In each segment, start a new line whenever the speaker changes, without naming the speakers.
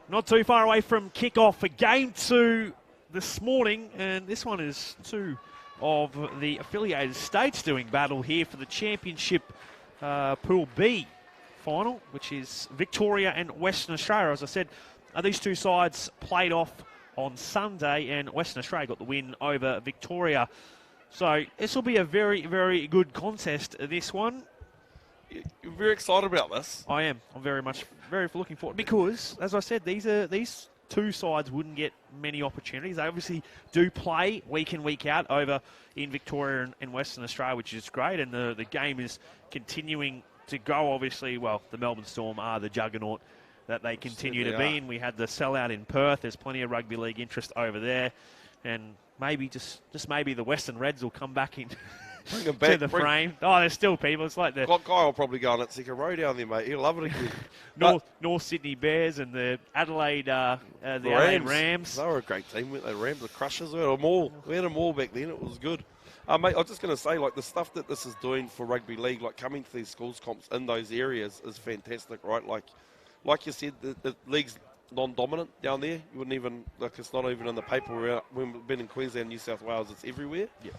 Not too far away from kickoff for Game 2 this morning, and this one is two of the affiliated states doing battle here for the Championship Pool B final, which is Victoria and Western Australia. As I said, these two sides played off on Sunday, and Western Australia got the win over Victoria. So this will be a very, very good contest, this one.
You're very excited about this.
I am. I'm very looking forward, because, as I said, these two sides wouldn't get many opportunities. They obviously do play week in, week out over in Victoria and Western Australia, which is great, and the game is continuing to go, obviously. Well, the Melbourne Storm are the juggernaut that they continue to be, and we had the sellout in Perth. There's plenty of rugby league interest over there, and maybe, just maybe, the Western Reds will come back in.
Bring them back.
To the frame. Oh, there's still people. It's like the
Guy will probably go on at second row down there, mate. He'll love it again.
North Sydney Bears and the Adelaide
Adelaide
Rams.
They were a great team, weren't they? Rams, the Crushers. We had them all. back then. It was good. Mate, I was just going to say, like, the stuff that this is doing for rugby league, like coming to these schools comps in those areas is fantastic, right? Like you said, the league's non-dominant down there. You wouldn't even, like, it's not even in the paper. When we've been in Queensland, New South Wales, it's everywhere.
Yeah.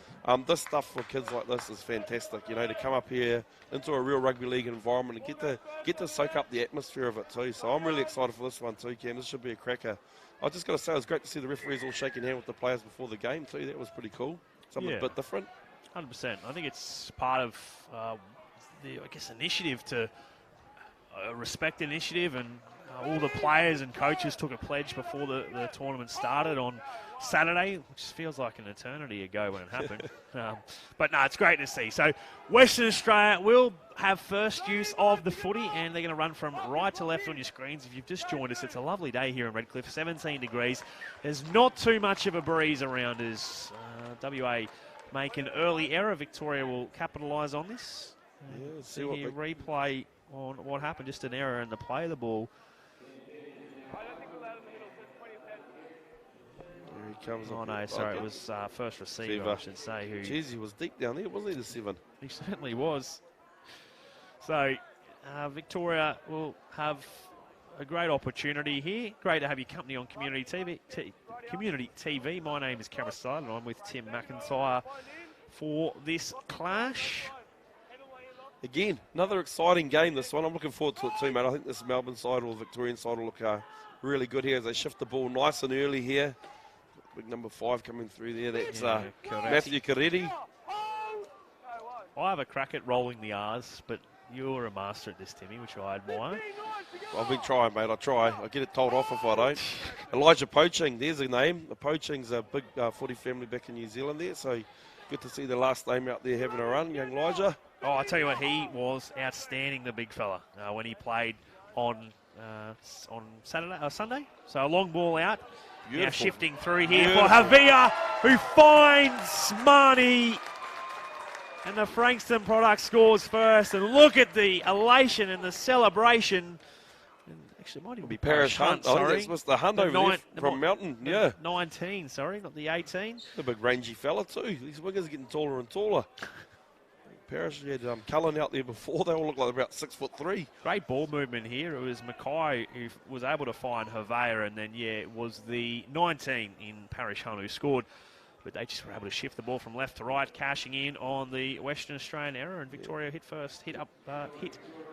This stuff for kids like this is fantastic, you know, to come up here into a real rugby league environment and get to soak up the atmosphere of it too. So I'm really excited for this one too, Cam. This should be a cracker. I just got to say, it was great to see the referees all shaking hands with the players before the game too. That was pretty cool. Something a bit different.
100%. I think it's part of the, initiative to respect initiative, and all the players and coaches took a pledge before the tournament started on Saturday, which feels like an eternity ago when it happened. But no, it's great to see. So Western Australia will have first use of the footy, and they're going to run from right to left on your screens. If you've just joined us, it's a lovely day here in Redcliffe, 17 degrees. There's not too much of a breeze around us. WA make an early error. Victoria will capitalise on this. See here, replay on what happened, just an error in the play of the ball.
Here he comes.
Oh no, sorry, it was first receiver, I should say.
Jeez, he was deep down there, wasn't he, the 7?
He certainly was. So Victoria will have a great opportunity here. Great to have your company on Community TV. My name is Cameron Side, and I'm with Tim McIntyre for this clash.
Again, another exciting game, this one. I'm looking forward to it too, mate. I think this Melbourne side or Victorian side will look really good here as they shift the ball nice and early here. Big number 5 coming through there. That's Matthew Carretti.
I have a crack at rolling the R's, but you're a master at this, Timmy, which I admire.
I've been trying, mate. I try. I get it told off if I don't. Elijah Poaching, there's a name. The Poaching's a big footy family back in New Zealand there, so good to see the last name out there having a run, young Elijah.
Oh, I tell you what, he was outstanding, the big fella, when he played on Saturday or Sunday. So a long ball out. Beautiful. Now shifting through here for Havia, who finds Marnie. And the Frankston product scores first. And look at the elation and the celebration. And actually, it might even be Parrish Hunt.
I think that's Mr. Hunt over there from Mountain. Yeah.
19, sorry, not the 18.
The big rangy fella too. These wingers are getting taller and taller. Parrish had Cullen out there before. They all look like they're about 6'3".
Great ball movement here. It was Mackay who was able to find Havea, and then, it was the 19 in Parrish Hunt who scored. But they just were able to shift the ball from left to right, cashing in on the Western Australian error, and Victoria hit the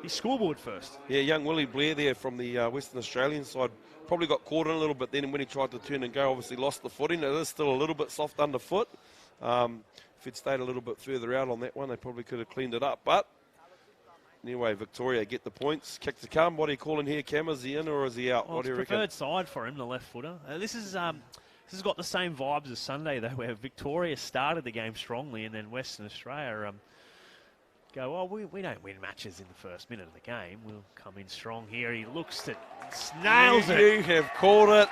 scoreboard first.
Yeah, young Willie Blair there from the Western Australian side probably got caught in a little bit then, and when he tried to turn and go, obviously lost the footing. It is still a little bit soft underfoot. If he'd stayed a little bit further out on that one, they probably could have cleaned it up. But anyway, Victoria get the points. Kick to come. What are you calling here, Cam? Is he in or is he out?
Well,
what do you reckon?
Preferred side for him, the left footer. This has got the same vibes as Sunday, though, where Victoria started the game strongly, and then Western Australia go, well, we don't win matches in the first minute of the game. We'll come in strong here. He looks at, nails it.
You have called it.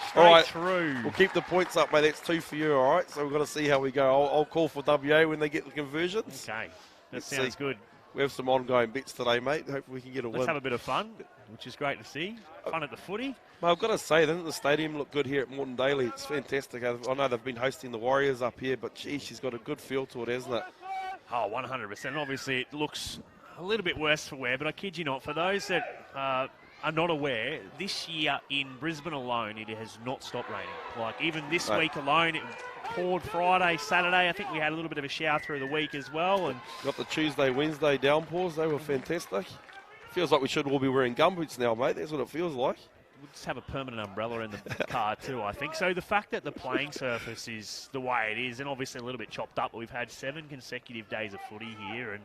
Straight through.
We'll keep the points up, mate. That's 2 for you, all right? So we've got to see how we go. I'll call for WA when they get the conversions.
Okay, that sounds good.
We have some ongoing bets today, mate. Hopefully we can get a win.
Let's have a bit of fun, which is great to see. Fun at the footy.
Well, I've got to say, doesn't the stadium look good here at Moreton Daily? It's fantastic. I know they've been hosting the Warriors up here, but, gee, she's got a good feel to it, hasn't it?
Oh, 100%. Obviously, it looks a little bit worse for wear, but I kid you not. For those that are not aware, this year in Brisbane alone, it has not stopped raining. Like, even this week alone, it poured Friday, Saturday. I think we had a little bit of a shower through the week as well. And
got the Tuesday, Wednesday downpours. They were fantastic. Feels like we should all be wearing gumboots now, mate. That's what it feels like.
We'll just have a permanent umbrella in the car too, I think. So the fact that the playing surface is the way it is, and obviously a little bit chopped up, but we've had 7 consecutive days of footy here. And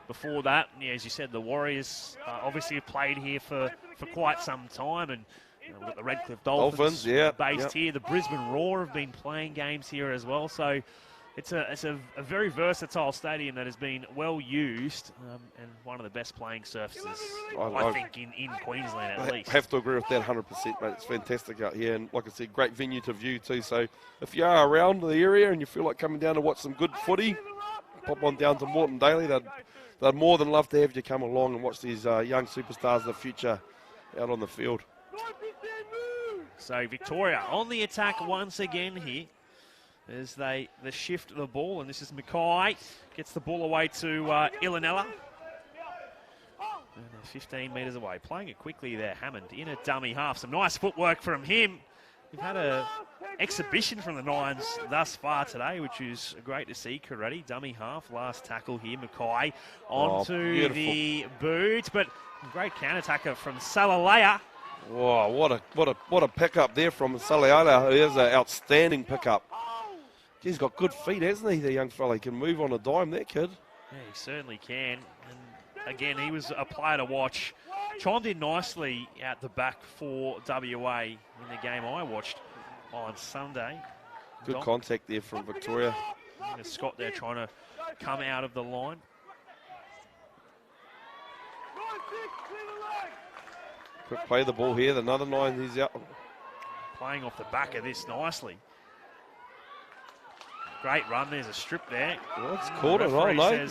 before that, yeah, as you said, the Warriors obviously have played here for quite some time. And we've got the Redcliffe Dolphins based here. The Brisbane Roar have been playing games here as well. So it's a very versatile stadium that has been well used and one of the best playing surfaces, I think, in Queensland at least.
I have to agree with that 100%, mate. It's fantastic out here. And like I said, great venue to view too. So if you are around the area and you feel like coming down to watch some good footy, pop on down to Moreton Daily. They'd more than love to have you come along and watch these young superstars of the future out on the field.
So Victoria on the attack once again here as they shift the ball, and this is Mackay, gets the ball away to Ilanella. And they're 15 metres away, playing it quickly there, Hammond in a dummy half. Some nice footwork from him. We've had an exhibition from the Nines thus far today, which is great to see. Carretti, dummy half, last tackle here. Mackay onto the boot, but great counter-attacker from Salalaya.
Wow, what a pickup there from Salalaya. He has an outstanding pickup. He's got good feet, hasn't he, the young fella? He can move on a dime, that kid.
Yeah, he certainly can. And again, he was a player to watch. Chimed in nicely out the back for WA in the game I watched on Sunday.
Good contact there from Victoria.
Scott there trying to come out of the line.
Quick play the ball here. Another 9, he's out.
Playing off the back of this nicely. Great run, there's a strip there.
Well, it's caught it, oh no.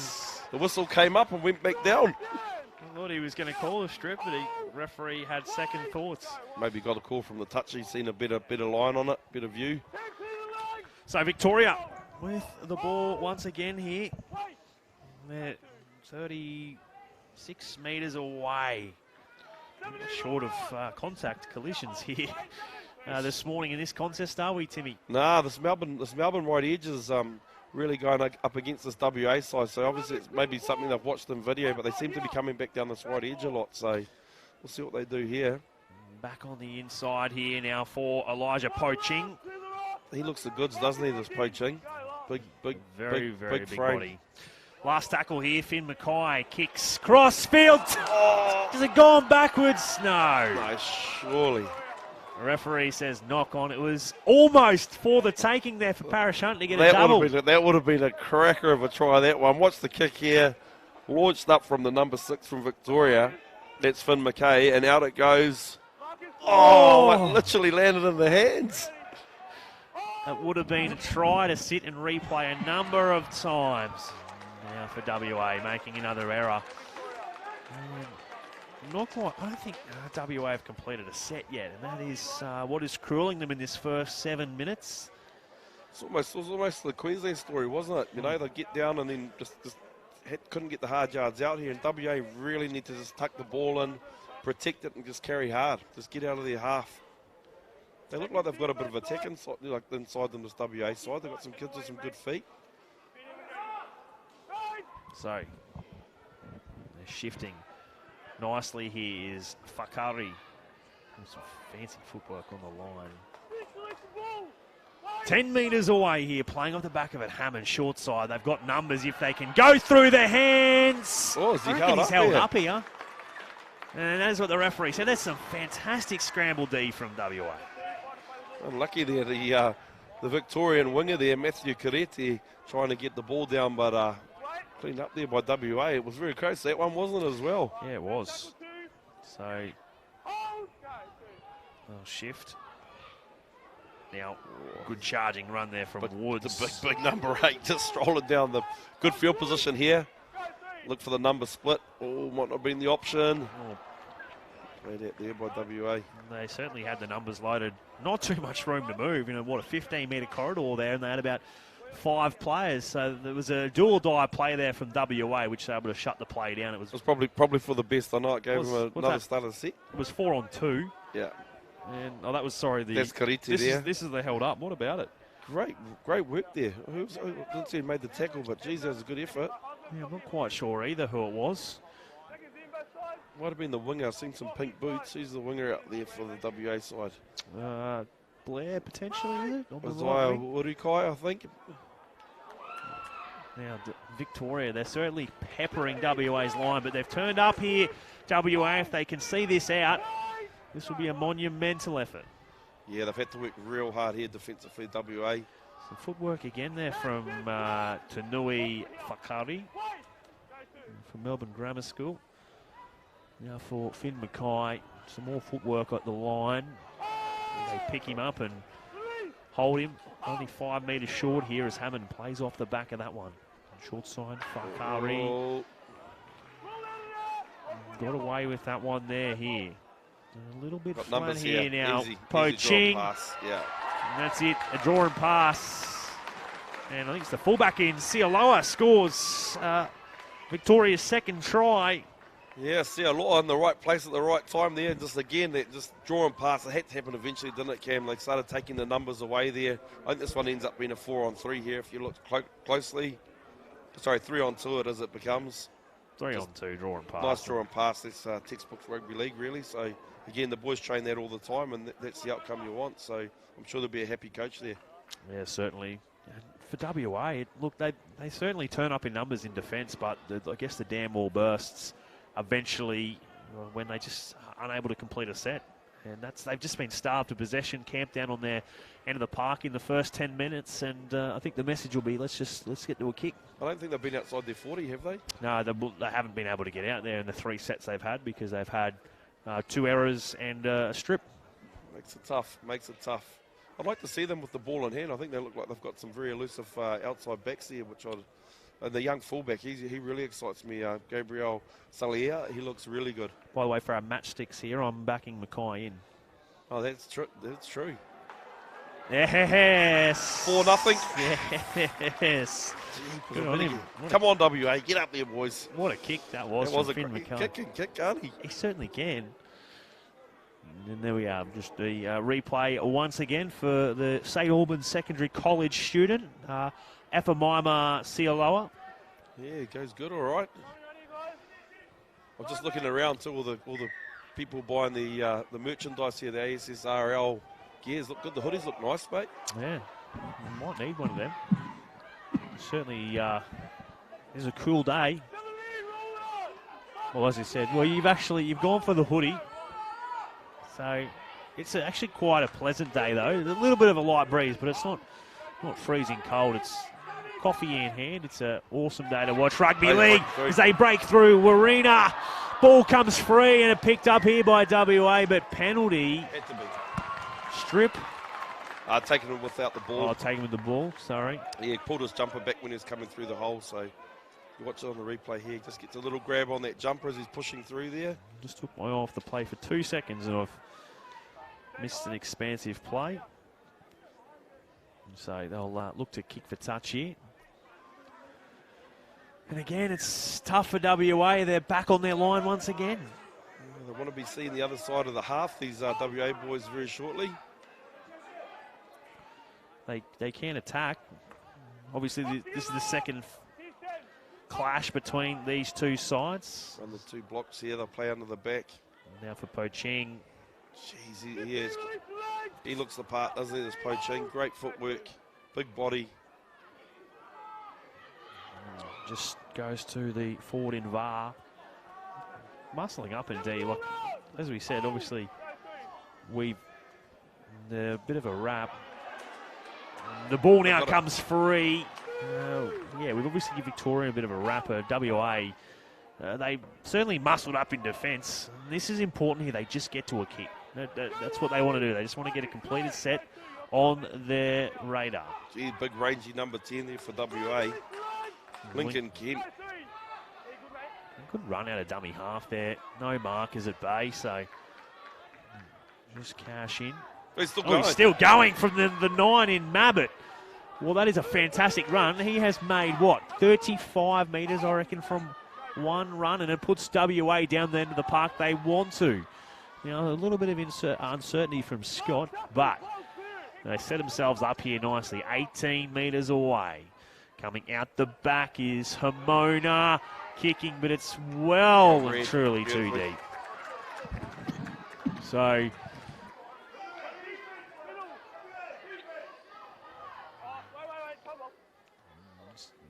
The whistle came up and went back down.
I thought he was going to call a strip, but the referee had second thoughts.
Maybe got a call from the touch. He's seen a better line on it, better view.
So Victoria with the ball once again here. They're 36 metres away. Short of contact collisions here this morning in this contest, are we, Timmy?
Nah, this Melbourne right edge is really going up against this WA side. So obviously it's maybe something they've watched in video, but they seem to be coming back down this right edge a lot. So we'll see what they do here.
Back on the inside here now for Elijah Poaching.
He looks the goods, doesn't he, this Poaching?
Very big body. Last tackle here, Finn Mackay kicks crossfield. Has it gone backwards? No.
No, surely.
The referee says knock on. It was almost for the taking there for Parish Hunt to get a double.
That would have been a cracker of a try, that one. Watch the kick here. Launched up from the number 6 from Victoria. That's Finn Mackay, and out it goes. Oh, it literally landed in the hands.
It would have been a try to sit and replay a number of times. Now for WA, making another error. Not quite. I don't think WA have completed a set yet, and that is what is cruelling them in this first 7 minutes.
It was almost the Queensland story, wasn't it? You know, they get down and then just couldn't get the hard yards out here, and WA really need to just tuck the ball in, protect it, and just carry hard. Just get out of their half. They look like they've got a bit of attack inside them, this WA side. They've got some kids with some good feet.
So, they're shifting nicely here is Fakari. Some fancy footwork on the line. 10 metres away here, playing off the back of it. Hammond, short side. They've got numbers if they can go through the hands.
Oh, he's
held up here. And that is what the referee said. That's some fantastic scramble D from WA.
Unlucky there, the Victorian winger there, Matthew Carretti, trying to get the ball down, but cleaned up there by WA. It was very close, that one, wasn't it, as well?
Yeah, it was. So, they'll shift. Now, good charging run there from Woods.
The big number 8 just strolling down the good field position here. Look for the number split. Oh, might not have been the option. Played out there by WA.
They certainly had the numbers loaded. Not too much room to move. You know, what, a 15-metre corridor there, and they had about 5 players. So there was a do-or-die play there from WA, which they were able to shut the play down. It was
probably for the best. I know it gave him another starter set.
It was 4-on-2.
Yeah.
And that was
That's Kariti there.
This is the held up. What about it?
Great work there. I didn't see who made the tackle, but geez, that was a good effort.
Yeah, I'm not quite sure either who it was.
Might have been the winger. I've seen some pink boots. Who's the winger out there for the WA side?
Blair, potentially, is it?
Isaiah Urikai, I think.
Now, Victoria, they're certainly peppering WA's line, but they've turned up here. WA, if they can see this out, this will be a monumental effort.
Yeah, they've had to work real hard here defensively, WA.
Some footwork again there from Tanui Whakari from Melbourne Grammar School. Now for Finn Mackay, some more footwork at the line. They pick him up and hold him. Only 5 metres short here as Hammond plays off the back of that one. Short side, Whakari. Got away with that one there here. A little bit flat here now. Poaching.
Yeah.
And that's it, a draw and pass. And I think it's the fullback in, Sialoa scores Victoria's second try.
Yeah, Sialoa in the right place at the right time there. Just again, that just draw and pass. It had to happen eventually, didn't it, Cam? They started taking the numbers away there. I think this one ends up being a 4-on-3 here if you look closely. Sorry, 3-on-2 it as it becomes.
3-on-2, draw and pass.
Nice draw and pass. That's textbook rugby league, really. So, again, the boys train that all the time, and that's the outcome you want. So, I'm sure there'll be a happy coach there.
Yeah, certainly. And for WA, look, they certainly turn up in numbers in defence, but I guess the damn wall bursts eventually when they just are unable to complete a set. And they've just been starved of possession, camped down on their end of the park in the first 10 minutes. And I think the message will be, let's get to a kick.
I don't think they've been outside their 40, have they?
No, they haven't been able to get out there in the 3 sets they've had because they've had 2 errors and a strip.
Makes it tough. I'd like to see them with the ball in hand. I think they look like they've got some very elusive outside backs there, and the young fullback, he really excites me. Gabriel Salia, he looks really good.
By the way, for our matchsticks here, I'm backing Mackay in.
Oh, that's true. That's true.
Yes.
4-0.
Yes. Good on him.
Come on, WA, get up there, boys.
What a kick that was. That was a
great kick, can't he?
He certainly can. And there we are, just the replay once again for the St Albans Secondary College student, Afamaima Sialoa.
Yeah, it goes good, all right. I'm just looking around to all the people buying the merchandise here, the ASSRL gears look good. The hoodies look nice, mate.
Yeah, you might need one of them. Certainly, it's a cool day. Well, as I said, you've gone for the hoodie. So it's actually quite a pleasant day, though. A little bit of a light breeze, but it's not freezing cold. It's coffee in hand. It's an awesome day to watch rugby league as they break through. Warina, ball comes free and it picked up here by WA, but penalty.
Had to be.
Strip.
Taking him without the ball.
Oh, taking with the ball, sorry.
Yeah, he pulled his jumper back when he was coming through the hole, so you watch it on the replay here. Just gets a little grab on that jumper as he's pushing through there.
Just took my eye off the play for 2 seconds and I've missed an expansive play. So they'll look to kick for touch here. And again, it's tough for WA. They're back on their line once again.
They want to be seeing the other side of the half, these WA boys, very shortly.
They can attack. Obviously, this is the second clash between these two sides.
Run the 2 blocks here. They'll play under the back.
Now for Poaching.
Jeez, he looks the part, doesn't he, this Poaching? Great footwork, big body.
Just goes to the forward in VAR. Muscling up in D. Like, as we said, obviously, a bit of a wrap. The ball now comes free. Yeah, we've obviously given Victoria a bit of a wrapper. WA, they certainly muscled up in defence. This is important here. They just get to a kick. That's what they want to do. They just want to get a completed set on their radar.
Gee, big rangy number 10 there for WA. Lincoln Kent.
Good run out of dummy half there. No markers at bay, so just cash in.
He's still going.
He's still going from the 9 in Mabbott. Well, that is a fantastic run. He has made, what, 35 metres, I reckon, from one run, and it puts WA down the end of the park they want to. You know, a little bit of uncertainty from Scott, but they set themselves up here nicely, 18 metres away. Coming out the back is Hamona, kicking, but it's well and truly too deep. So,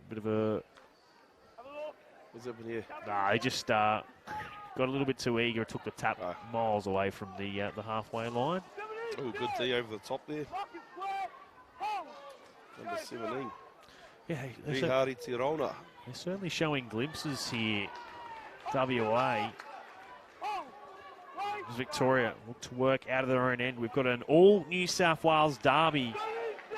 bit of a...
What's happened here?
Nah, they just got a little bit too eager. Took the tap miles away from the halfway line.
Oh, good D over the top there. Number 17.
Yeah,
Rihari Tirona.
They're certainly showing glimpses here. WA. Victoria look to work out of their own end. We've got an all New South Wales derby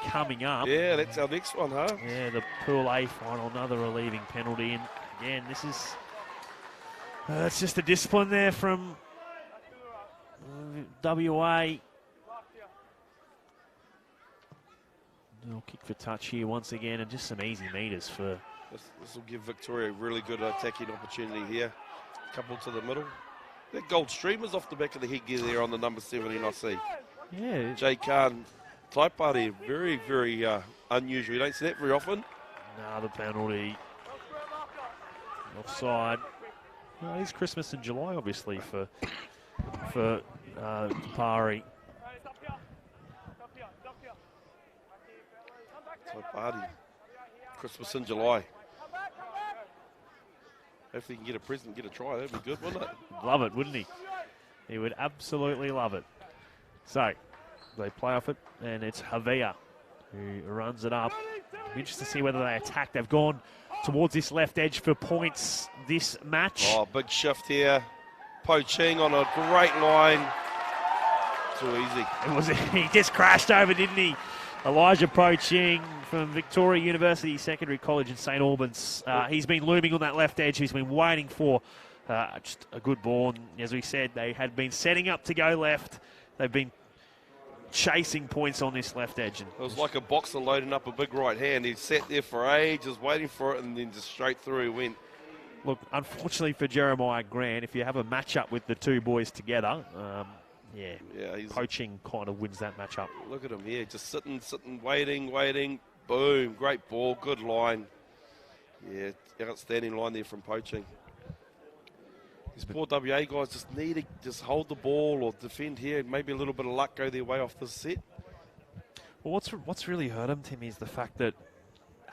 coming up.
Yeah, that's our next one, huh?
Yeah, the Pool A final, another relieving penalty. And again, this is... it's just a discipline there from WA. Little kick for touch here once again, and just some easy meters for...
This will give Victoria a really good attacking opportunity here. Couple to the middle. That gold streamer's off the back of the headgear there on the number 17, I see.
Yeah.
Jay Khan Taipari, very, very unusual. You don't see that very often.
Another penalty. Offside. Well, it is Christmas in July, obviously, for Taipari.
Taipari. Christmas in July. Hopefully he can get a present, get a try. That'd be good, wouldn't it?
Love it, wouldn't he? He would absolutely love it. So, they play off it, and it's Havea who runs it up. Be interested to see whether they attack. They've gone towards this left edge for points this match.
Oh, big shift here. Po Ching on a great line. Too easy.
It was. He just crashed over, didn't he? Elijah Po Ching from Victoria University Secondary College in St Albans. He's been looming on that left edge. He's been waiting for just a good ball. And as we said, they had been setting up to go left. They've been chasing points on this left edge. And
it was like a boxer loading up a big right hand. He sat there for ages waiting for it, and then just straight through he went.
Look, unfortunately for Jeremiah Grant, if you have a matchup with the two boys together, Poaching kind of wins that matchup.
Look at him here, just sitting, waiting. Boom, great ball, good line. Yeah, outstanding line there from Poaching. These poor WA guys just need to just hold the ball or defend here. Maybe a little bit of luck go their way off this set.
Well, what's really hurt them, Tim, is the fact that,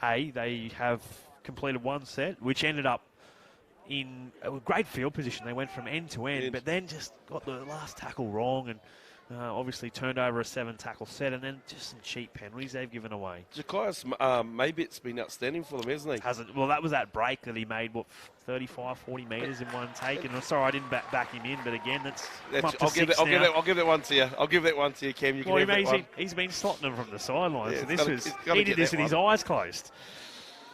they have completed one set, which ended up in a great field position. They went from end to end, but then just got the last tackle wrong and obviously turned over a 7-tackle set, and then just some cheap penalties they've given away.
Jakias, maybe it's been outstanding for them, hasn't he?
Hasn't. Well, that was that break that he made, 35, 40 metres in one take. And I'm sorry I didn't back him in, but again,
I'll give that one to you. I'll give that one to you, Cam.
He's been slotting them from the sidelines. Yeah, he did this with his eyes closed.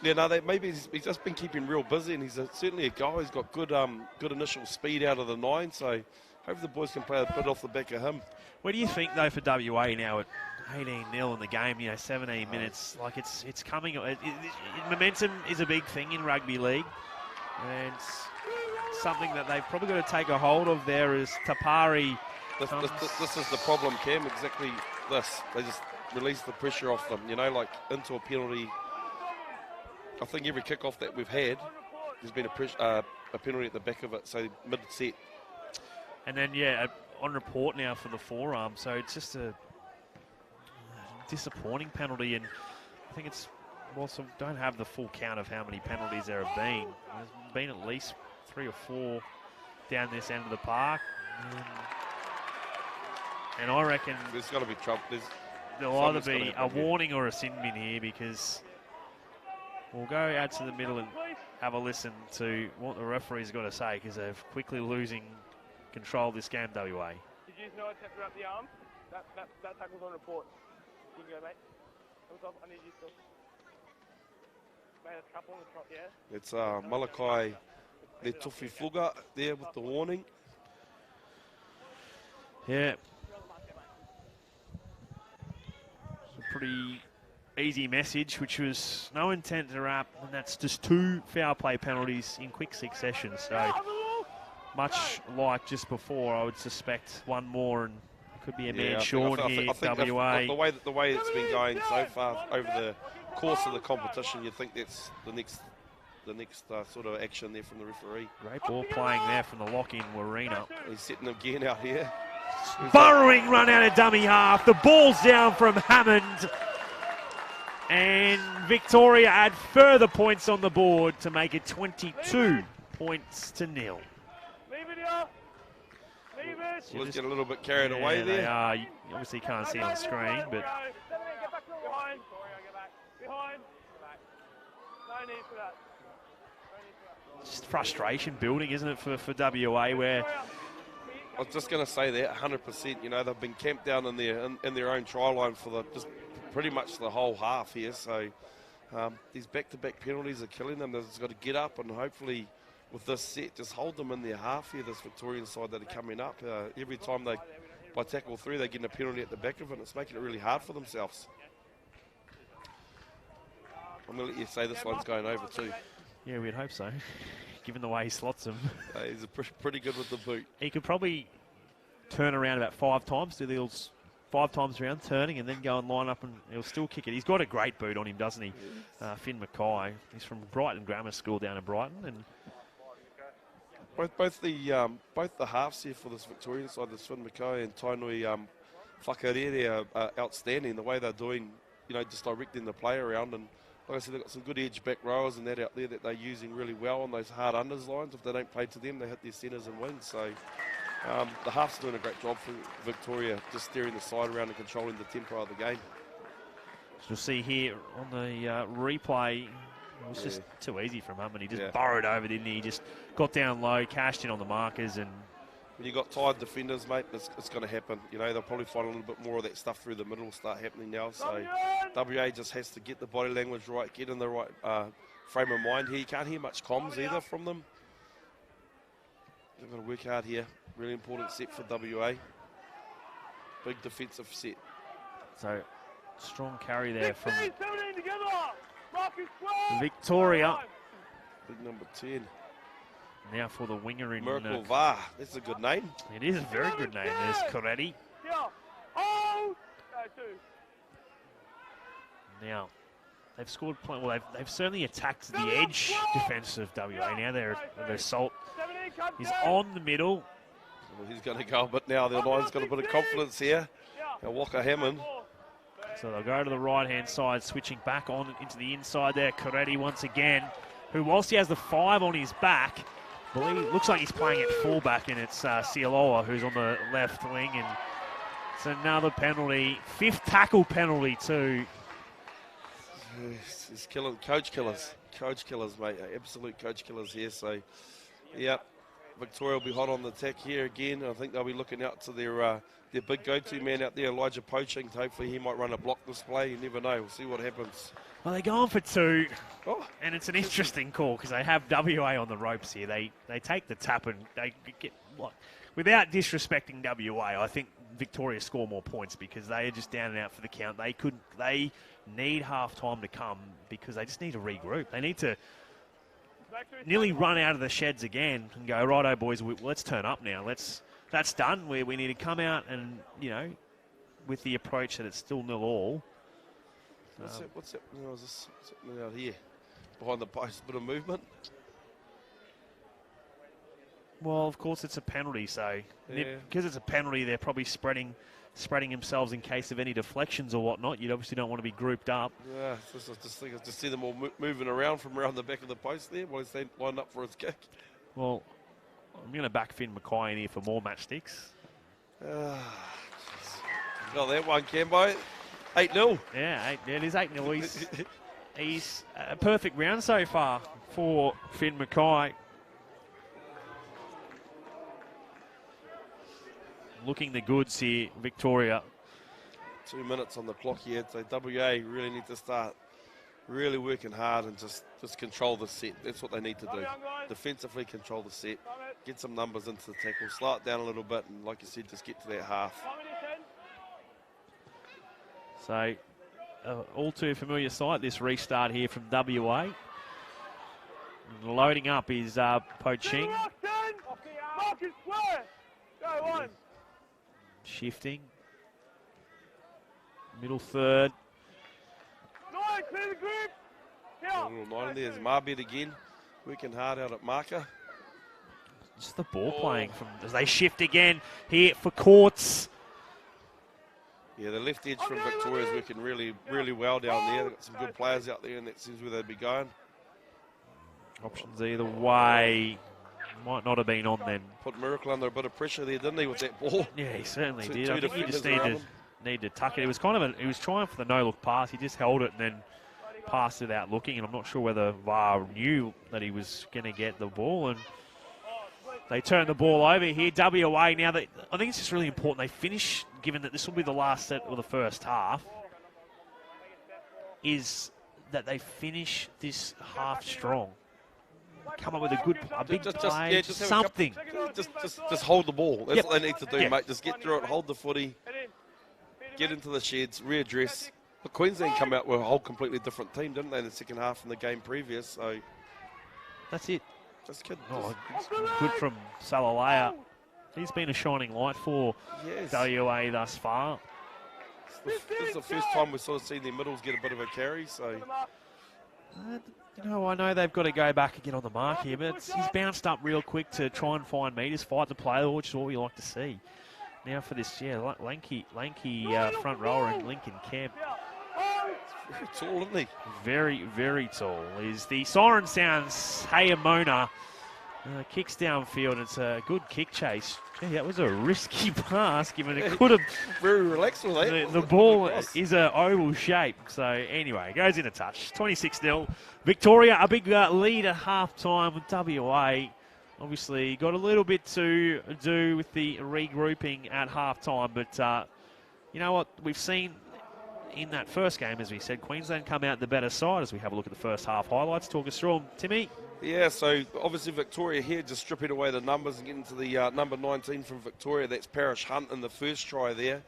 Yeah, no, maybe he's just been keeping real busy, and he's certainly a guy who's got good initial speed out of the 9, so hope the boys can play a bit off the back of him.
What do you think, though, for WA now at 18-0 in the game, 17 minutes? Like, it's coming. Momentum is a big thing in rugby league, and something that they've probably got to take a hold of there is Tapari.
This is the problem, Cam, exactly this. They just release the pressure off them, like into a penalty. I think every kickoff that we've had, there's been a penalty at the back of it, so mid-set.
And then, on report now for the forearm, so it's just a disappointing penalty, and I think it's, don't have the full count of how many penalties there have been. There's been at least 3 or 4 down this end of the park, and I reckon
there's got to be trouble.
There'll either be a warning or a sin bin here, because we'll go out to the middle and have a listen to what the referee's got to say, because they're quickly losing control of this game, WA.
Did you know it tapped the arm? That tackle's on report. You can go, mate. I need you to. Made a couple on the trot, yeah?
It's Malakai Letufi Fuga there with the warning.
Yeah. Some pretty easy message, which was no intent to wrap, and that's just 2 foul play penalties in quick succession. So much like just before, I would suspect one more and could be a man short here. WA.
The way it's been going so far over the course of the competition, you think that's the next sort of action there from the referee.
Great ball playing there from the lock-in Warina.
He's setting again out here.
Burrowing run out of dummy half. The ball's down from Hammond. And Victoria add further points on the board to make it 22 points to 0.
Let's get a little bit carried away there.
They are. You obviously can't see it on the screen, but just frustration building, isn't it, for WA, where
I was just going to say that 100%. You know, they've been camped down in their own try line for just pretty much the whole half here. So these back-to-back penalties are killing them. They've just got to get up and hopefully, with this set, just hold them in their half here, this Victorian side that are coming up. Every time by tackle 3, they're getting a penalty at the back of it, and it's making it really hard for themselves. I'm going to let you say this one's going over too.
Yeah, we'd hope so, given the way he slots them.
He's pretty good with the boot.
He could probably turn around about 5 times, do the old 5 times around, turning, and then go and line up, and he'll still kick it. He's got a great boot on him, doesn't he? Finn Mackay. He's from Brighton Grammar School down in Brighton, and
both the halves here for this Victorian side, the Finn Mackay and Tainui Whakarere, are outstanding. The way they're doing, just directing the play around, and like I said, they've got some good edge back rowers and that out there that they're using really well on those hard unders lines. If they don't play to them, they hit their centres and wins. So the half's doing a great job for Victoria, just steering the side around and controlling the tempo of the game.
You'll see here on the replay, it was just too easy from him, and he just burrowed over, didn't he? He just got down low, cashed in on the markers, and
when you've got tired defenders, mate, it's going to happen. They'll probably find a little bit more of that stuff through the middle start happening now. So WA just has to get the body language right, get in the right frame of mind here. You can't hear much comms either from them. They've got to work hard here. Really important set for WA. Big defensive set.
So, strong carry there from Victoria.
Big number 10.
Now for the winger in
Merkel Va. That's a good name.
It is a very good name. There's Coretti. Now, they've scored. Well, they've certainly attacked the edge defence of WA. Now their assault is on the middle.
Well, he's going to go, but now the line's got a bit of confidence here. Now Walker Hammond.
So they'll go to the right-hand side, switching back on into the inside there. Coretti once again, who whilst he has the 5 on his back, looks like he's playing at fullback, and it's Sialoa who's on the left wing, and it's another penalty. 5th tackle penalty too.
He's killing coach killers, mate. Absolute coach killers here. So, Victoria will be hot on the attack here again. I think they'll be looking out to their big go-to man out there, Elijah Poaching. Hopefully he might run a block display. You never know. We'll see what happens.
Well, they're going for 2, and it's an interesting call because they have WA on the ropes here. They take the tap and they get without disrespecting WA. I think Victoria score more points because they are just down and out for the count. They need half time to come because they just need to regroup. They need to nearly run out of the sheds again and go, righto boys, let's turn up now. That's done. We need to come out and with the approach that it's still 0-all.
What's happening? What's happening out here? Behind the post, bit of movement.
Well, of course, it's a penalty, so because it's a penalty, they're probably spreading themselves in case of any deflections or whatnot. You obviously don't want to be grouped up.
Yeah, just see them all moving around from around the back of the post there while he's lined up for his kick.
Well, I'm going to back Finn Mackay in here for more matchsticks.
Got that one, Cambo. 8-0.
Yeah, it is 8-0. He's a perfect round so far for Finn Mackay. Looking the goods here, Victoria.
2 minutes on the clock here. So WA really need to start really working hard and just control the set. That's what they need to do. Defensively control the set. Get some numbers into the tackle. Slow it down a little bit. And like you said, just get to that half.
So all too familiar sight, this restart here from WA. And loading up is Po Ching. Shifting. Middle third.
Little 9 there's Marbet again, working hard out at marker.
Just the ball playing from as they shift again here for Courts.
Yeah, the left edge from Victoria is working really well down there. They've got some good players out there, and that seems where they'd be going.
Options either way. Might not have been on then.
Put Miracle under a bit of pressure there, didn't he, with that ball?
Yeah, he certainly
Two
did. I think he just
defenders
need to tuck it. It was kind of he was trying for the no-look pass. He just held it and then passed it without looking, and I'm not sure whether VAR knew that he was going to get the ball, and they turn the ball over here. WA now, I think it's just really important they finish, given that this will be the last set of the first half, is that they finish this half strong. Come up with a big play, something.
Just hold the ball. That's what they need to do,
Yep.
mate. Just get through it, hold the footy, get into the sheds, readdress. But Queensland come out with a whole completely different team, didn't they, in the second half in the game previous? So
That's it.
just kidding.
Oh, good from Salalaya. He's been a shining light for
Yes.
WA thus far.
This is the first time we've sort of seen their middles get a bit of a carry. So
I know they've got to go back and get on the mark here, but he's bounced up real quick to try and find meters, fight the play, which is what we like to see. Now for this, lanky front rower in Lincoln Kemp.
very tall, isn't he?
Very, very tall. Is the siren sounds Hayamona. Kicks downfield. It's a good kick chase. Gee, that was a risky pass, given it could have.
Very relaxed with that.
The ball is an oval shape. So anyway, goes in a touch. 26-0. Victoria, a big lead at half-time with WA. Obviously, got a little bit to do with the regrouping at half-time. But you know what? We've seen in that first game, as we said, Queensland come out the better side as we have a look at the first half highlights. Talk us through them, Timmy.
Yeah, so obviously Victoria here just stripping away the numbers and getting to the number 19 from Victoria. That's Parrish Hunt in the first try there.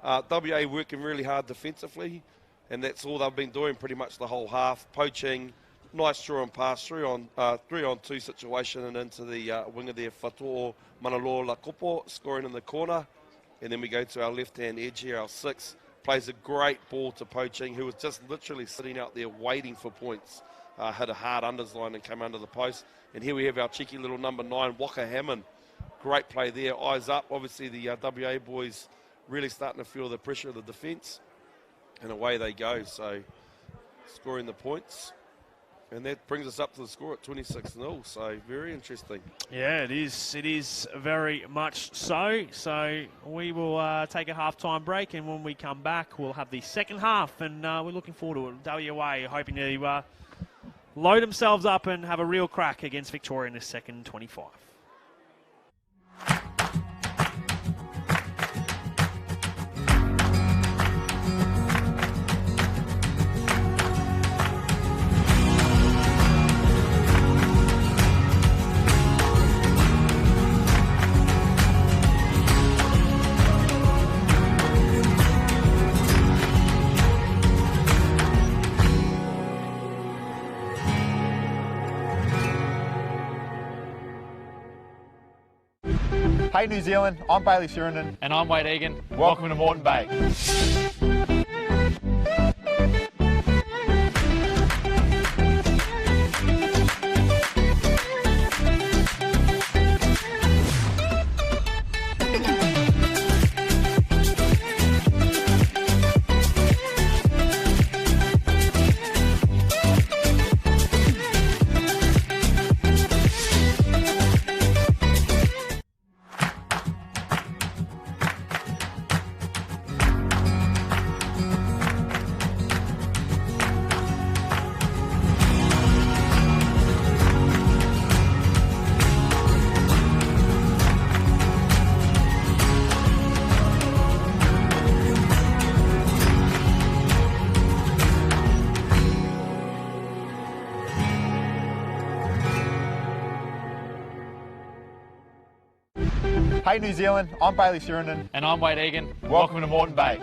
WA working really hard defensively, and that's all they've been doing pretty much the whole half. Poaching, nice draw and pass, 3-on-2 situation, and into the winger there, Fato'o Manaloa Lakopo, scoring in the corner. And then we go to our left-hand edge here, our 6. Plays a great ball to Poaching, who was just literally sitting out there waiting for points. Had a hard underline and came under the post. And here we have our cheeky little number 9, Waka Hammond. Great play there, eyes up. Obviously the WA boys really starting to feel the pressure of the defence. And away they go, so scoring the points. And that brings us up to the score at 26-0, so very interesting.
Yeah, it is. It is very much so. So we will take a half-time break, and when we come back, we'll have the second half, and we're looking forward to it. WA hoping to load themselves up and have a real crack against Victoria in this second 25.
Hey New Zealand, I'm Bailey Sheridan.
And I'm Wade Egan.
Welcome to Moreton Bay. Hey New Zealand, I'm Bailey Sheridan.
And I'm Wade Egan.
Welcome to Moreton Bay.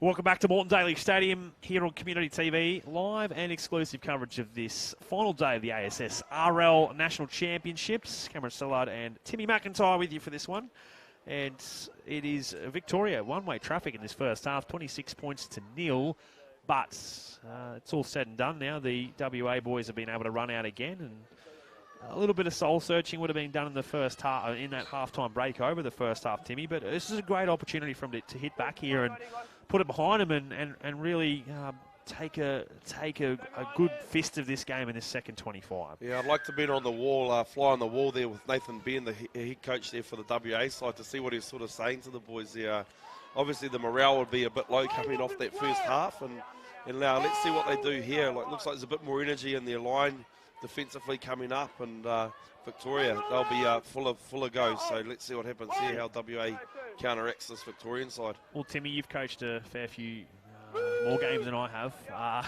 Welcome back to Moreton Daily Stadium here on Community TV. Live and exclusive coverage of this final day of the ASS RL National Championships. Cameron Sillard and Timmy McIntyre with you for this one. And it is Victoria, one-way traffic in this first half, 26 points to 0. But it's all said and done now. The WA boys have been able to run out again, and a little bit of soul-searching would have been done in the first half, in that half-time break over the first half, Timmy. But this is a great opportunity for them to hit back here and put it behind them and really take a good fist of this game in this second 25.
Yeah, I'd like to be on the wall, fly on the wall there with Nathan Benn, the head coach there for the WA side, to see what he's sort of saying to the boys there. Obviously, the morale would be a bit low coming off that first half, and now let's see what they do here. Looks like there's a bit more energy in their line defensively coming up, and Victoria, they'll be full of go. So let's see what happens here, how WA counteracts this Victorian side.
Well, Timmy, you've coached a fair few more games than I have.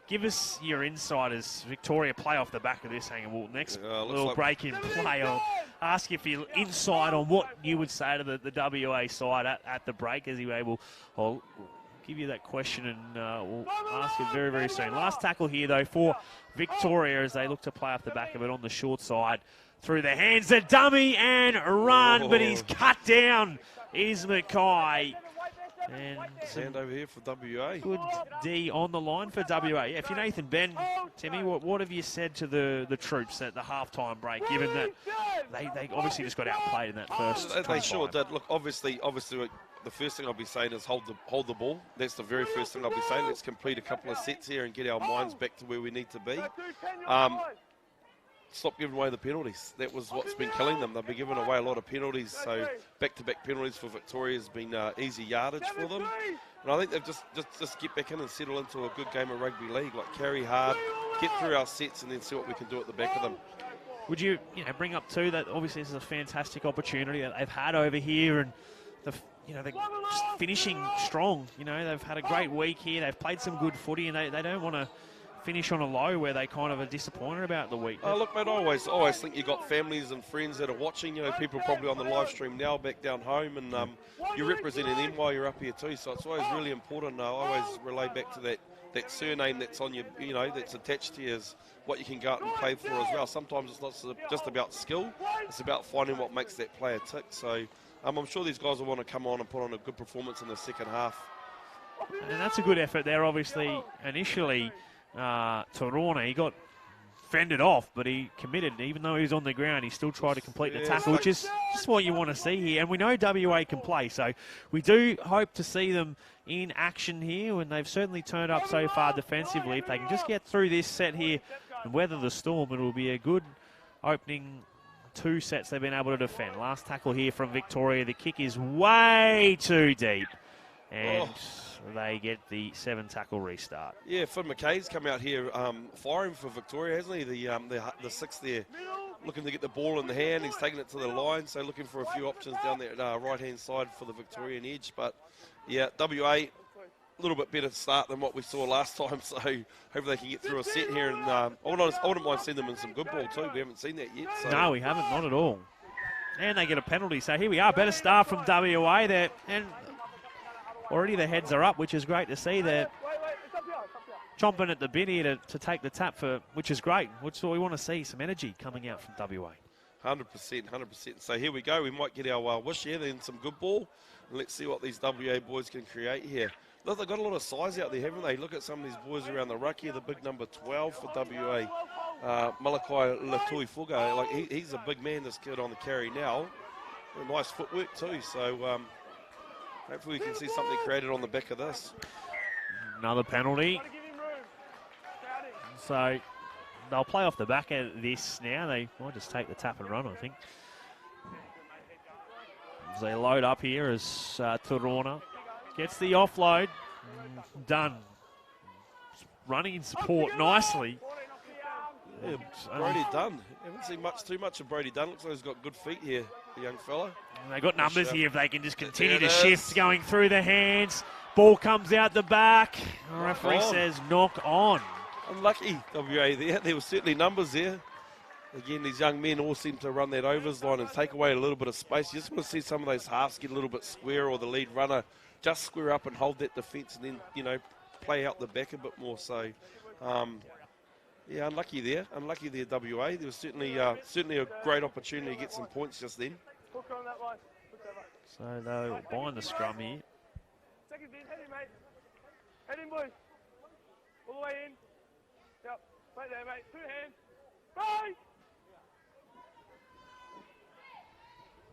Give us your insight as Victoria play off the back of this, hanging. Well, next little like break in play, I'll ask you for your insight on what you would say to the WA side at the break. As I'll give you that question, and we'll ask it very, very soon. Last tackle here, though, for Victoria as they look to play off the back of it on the short side. Through the hands of dummy and run, but he's cut down. Is Mackay. And
hand over here for WA.
Good D on the line for WA. Yeah, if you're Nathan Benn, Timmy, what have you said to the troops at the halftime break, given that they obviously just got outplayed in that first 25?
They sure did. Look, obviously, the first thing I'll be saying is hold the ball. That's the very first thing I'll be saying. Let's complete a couple of sets here and get our minds back to where we need to be. Stop giving away the penalties. That was what's been killing them. They've been giving away a lot of penalties, so back-to-back penalties for Victoria has been easy yardage for them. And I think they've just get back in and settle into a good game of rugby league, like carry hard, get through our sets, and then see what we can do at the back of them.
Would you bring up too that obviously this is a fantastic opportunity that they've had over here, and they're just finishing strong. They've had a great week here. They've played some good footy, and they don't want to finish on a low where they kind of are disappointed about the week.
Oh, look, mate, I always think you've got families and friends that are watching. People probably on the live stream now back down home, and you're representing them while you're up here too. So it's always really important. I always relay back to that surname that's on you, that's attached to you, is what you can go out and play for as well. Sometimes it's not just about skill, it's about finding what makes that player tick. So I'm sure these guys will want to come on and put on a good performance in the second half.
And that's a good effort there, obviously. Initially, Torona, he got fended off, but he committed. Even though he was on the ground, he still tried to complete the tackle, which is just what you want to see here. And we know WA can play, so we do hope to see them in action here, and they've certainly turned up so far defensively. If they can just get through this set here and weather the storm, it will be a good opening 2 sets they've been able to defend. Last tackle here from Victoria. The kick is way too deep, and they get the 7-tackle restart.
Yeah, Finn McKay's come out here firing for Victoria, hasn't he? The 6 there, looking to get the ball in the hand. He's taking it to the line, so looking for a few options down there right-hand side for the Victorian edge. But, yeah, WA, a little bit better start than what we saw last time, so hopefully they can get through a set here. And I wouldn't mind seeing them in some good ball too. We haven't seen that yet. So.
No, we haven't, not at all. And they get a penalty, so here we are. Better start from WA there. And already the heads are up, which is great to see. They're chomping at the bit here to take the tap, which is great. Which is what we want to see, some energy coming out from WA.
100%. So here we go. We might get our wish here, then some good ball. And let's see what these WA boys can create here. Look, they've got a lot of size out there, haven't they? Look at some of these boys around the ruck here. The big number 12 for WA, Malakai Latui-Fuga. Like he's a big man, this kid on the carry now. Nice footwork too. So hopefully we can see something created on the back of this.
Another penalty. So they'll play off the back of this now. They might just take the tap and run, I think. As they load up here as Torona gets the offload. Done. Running in support nicely.
Yeah, Brody Dunn. Haven't seen too much of Brody Dunn. Looks like he's got good feet here, the young fella.
And they've got numbers here if they can just continue to shift going through the hands. Ball comes out the back. The referee says knock on.
Unlucky WA there. There were certainly numbers there. Again, these young men all seem to run that overs line and take away a little bit of space. You just want to see some of those halves get a little bit square, or the lead runner just square up and hold that defence, and then, play out the back a bit more. So, yeah, unlucky there, WA. There was certainly a great opportunity to get some points just then.
So they'll bind the scrum here.
Second bin, head in, mate. Head in, boys. All the way in. Yep, right there, mate. 2 hands. Bye!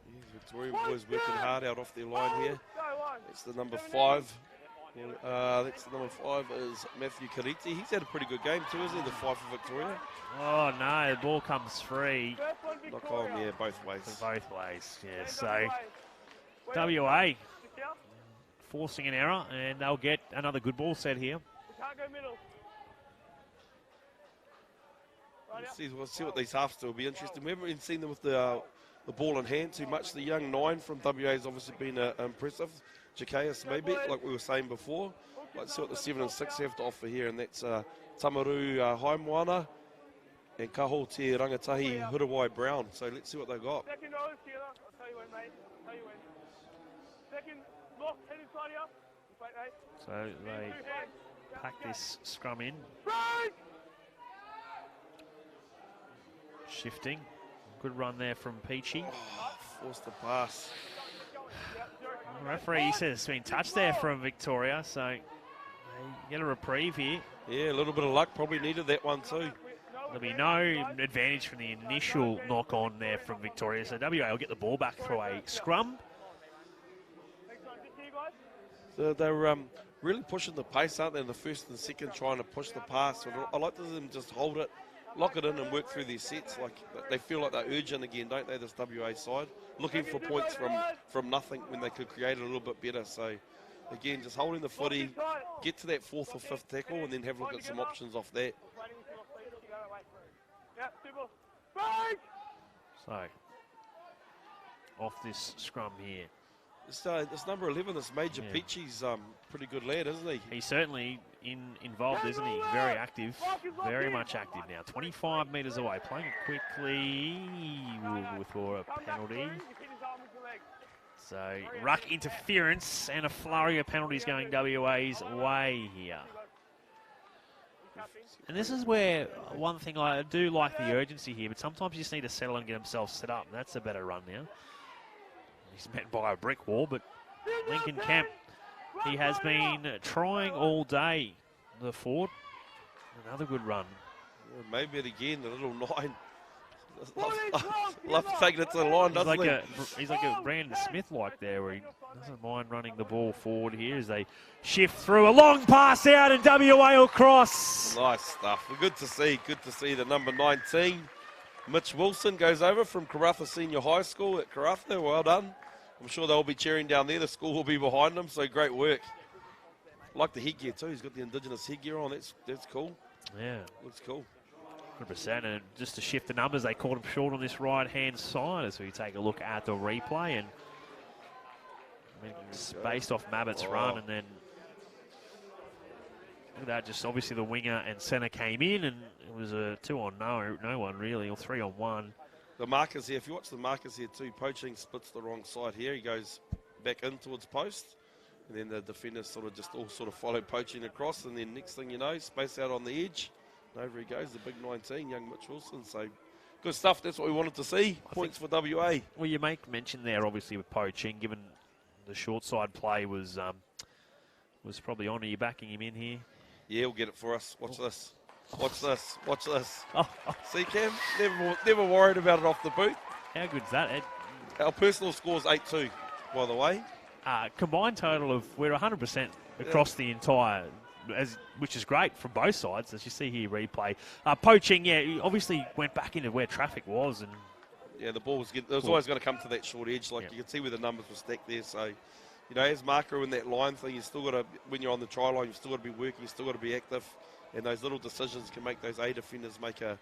These Victorian boys working hard out off their line here. That's the number 5. That's the number 5 is Matthew Kariti. He's had a pretty good game too, isn't he? The 5 for Victoria.
Oh no, the ball comes free.
Knock on, yeah, both ways.
Both ways, yeah. So WA forcing an error, and they'll get another good ball set here.
Can't go middle.
We'll see what these halves do. It'll be interesting. We haven't even seen them with the ball in hand too much. The young 9 from WA has obviously been impressive. Jacaius maybe, like we were saying before. Let's see what the 7 and 6 have to offer here, and that's Tamaru Haimoana and Kaho Te Rangatahi Hurawai Brown. So let's see what they've got.
Second row together. I'll tell you when, mate. I'll tell you when. Second, lock, head inside here. Mate.
So they pack this scrum in.
Break!
Shifting. Good run there from Peachy.
Forced the pass.
The referee says it's been touched there from Victoria, so they get a reprieve here.
Yeah, a little bit of luck. Probably needed that one too.
There'll be no advantage from the initial knock-on there from Victoria, so WA will get the ball back through a scrum.
They're really pushing the pace, aren't they? In the first and second, trying to push the pass. So I like to see them just hold it, lock it in, and work through their sets. Like they feel like they're urgent again, don't they? This WA side, looking for points from nothing when they could create it a little bit better. So again, just holding the footy, get to that fourth or fifth tackle, and then have a look at some options off that.
So, off this scrum here.
This number 11, this Major Peachy's pretty good lad, isn't he?
He's certainly involved, isn't he? Very active, very much active now. 25 metres away, playing it quickly for a penalty. So, ruck interference and a flurry of penalties going WA's way here. And this is where one thing I do like the urgency here, but sometimes you just need to settle and get himself set up. That's a better run now. He's met by a brick wall, but Lincoln Kemp, he has been trying all day, the forward. Another good run.
Yeah, maybe it again, the little 9. Love taking it to the line, doesn't he?
He's like a Brandon Smith-like there, where he doesn't mind running the ball forward here as they shift through. A long pass out and WA will cross.
Nice stuff. Good to see. Good to see the number 19. Mitch Wilson goes over from Karratha Senior High School at Karratha. Well done. I'm sure they'll be cheering down there. The school will be behind them, so great work. Like the headgear too. He's got the Indigenous headgear on. That's cool.
Yeah.
Looks cool.
100%. And just to shift the numbers, they caught him short on this right-hand side as we take a look at the replay. And it's based off Mabbott's run, and then look at that, just obviously the winger and centre came in, and it was a 2-on no one really, or 3-on-1.
The markers here, if you watch the markers here too, Poaching splits the wrong side here. He goes back in towards post, and then the defenders sort of follow Poaching across, and then next thing you know, space out on the edge. And over he goes, the big 19, young Mitch Wilson. So good stuff. That's what we wanted to see. Points for WA.
Well, you make mention there, obviously, with Poaching, given the short side play was probably on. Are you backing him in here?
Yeah, he'll get it for us. Watch this. Watch this. Watch this.
Oh.
See, Cam? Never worried about it off the boot.
How good's that, Ed?
Our personal score's 8-2, by the way.
Combined total of, we're 100% across the entire, which is great from both sides, as you see here replay. Poaching, he obviously went back into where traffic was. And
yeah, the ball was getting, it was always going to come to that short edge. Like you can see where the numbers were stacked there. So, you know, as marker in that line thing, you still got to, when you're on the try line, you've still got to be working, you've still got to be active. And those little decisions can make those A defenders make a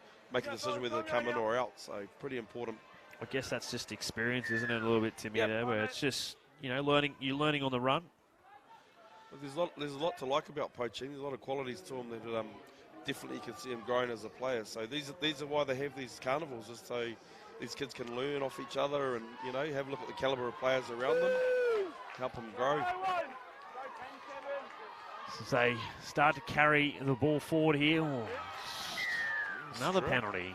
decision whether to come in or out. So pretty important.
I guess that's just experience, isn't it? A little bit, Timmy, there, where it's just, you know, you're learning on the run.
Well, there's a lot to like about Poaching. There's a lot of qualities to him that definitely you can see him growing as a player. So these are why they have these carnivals, just so these kids can learn off each other and, you know, have a look at the calibre of players around them, help them grow.
As they start to carry the ball forward here. Oh, another penalty.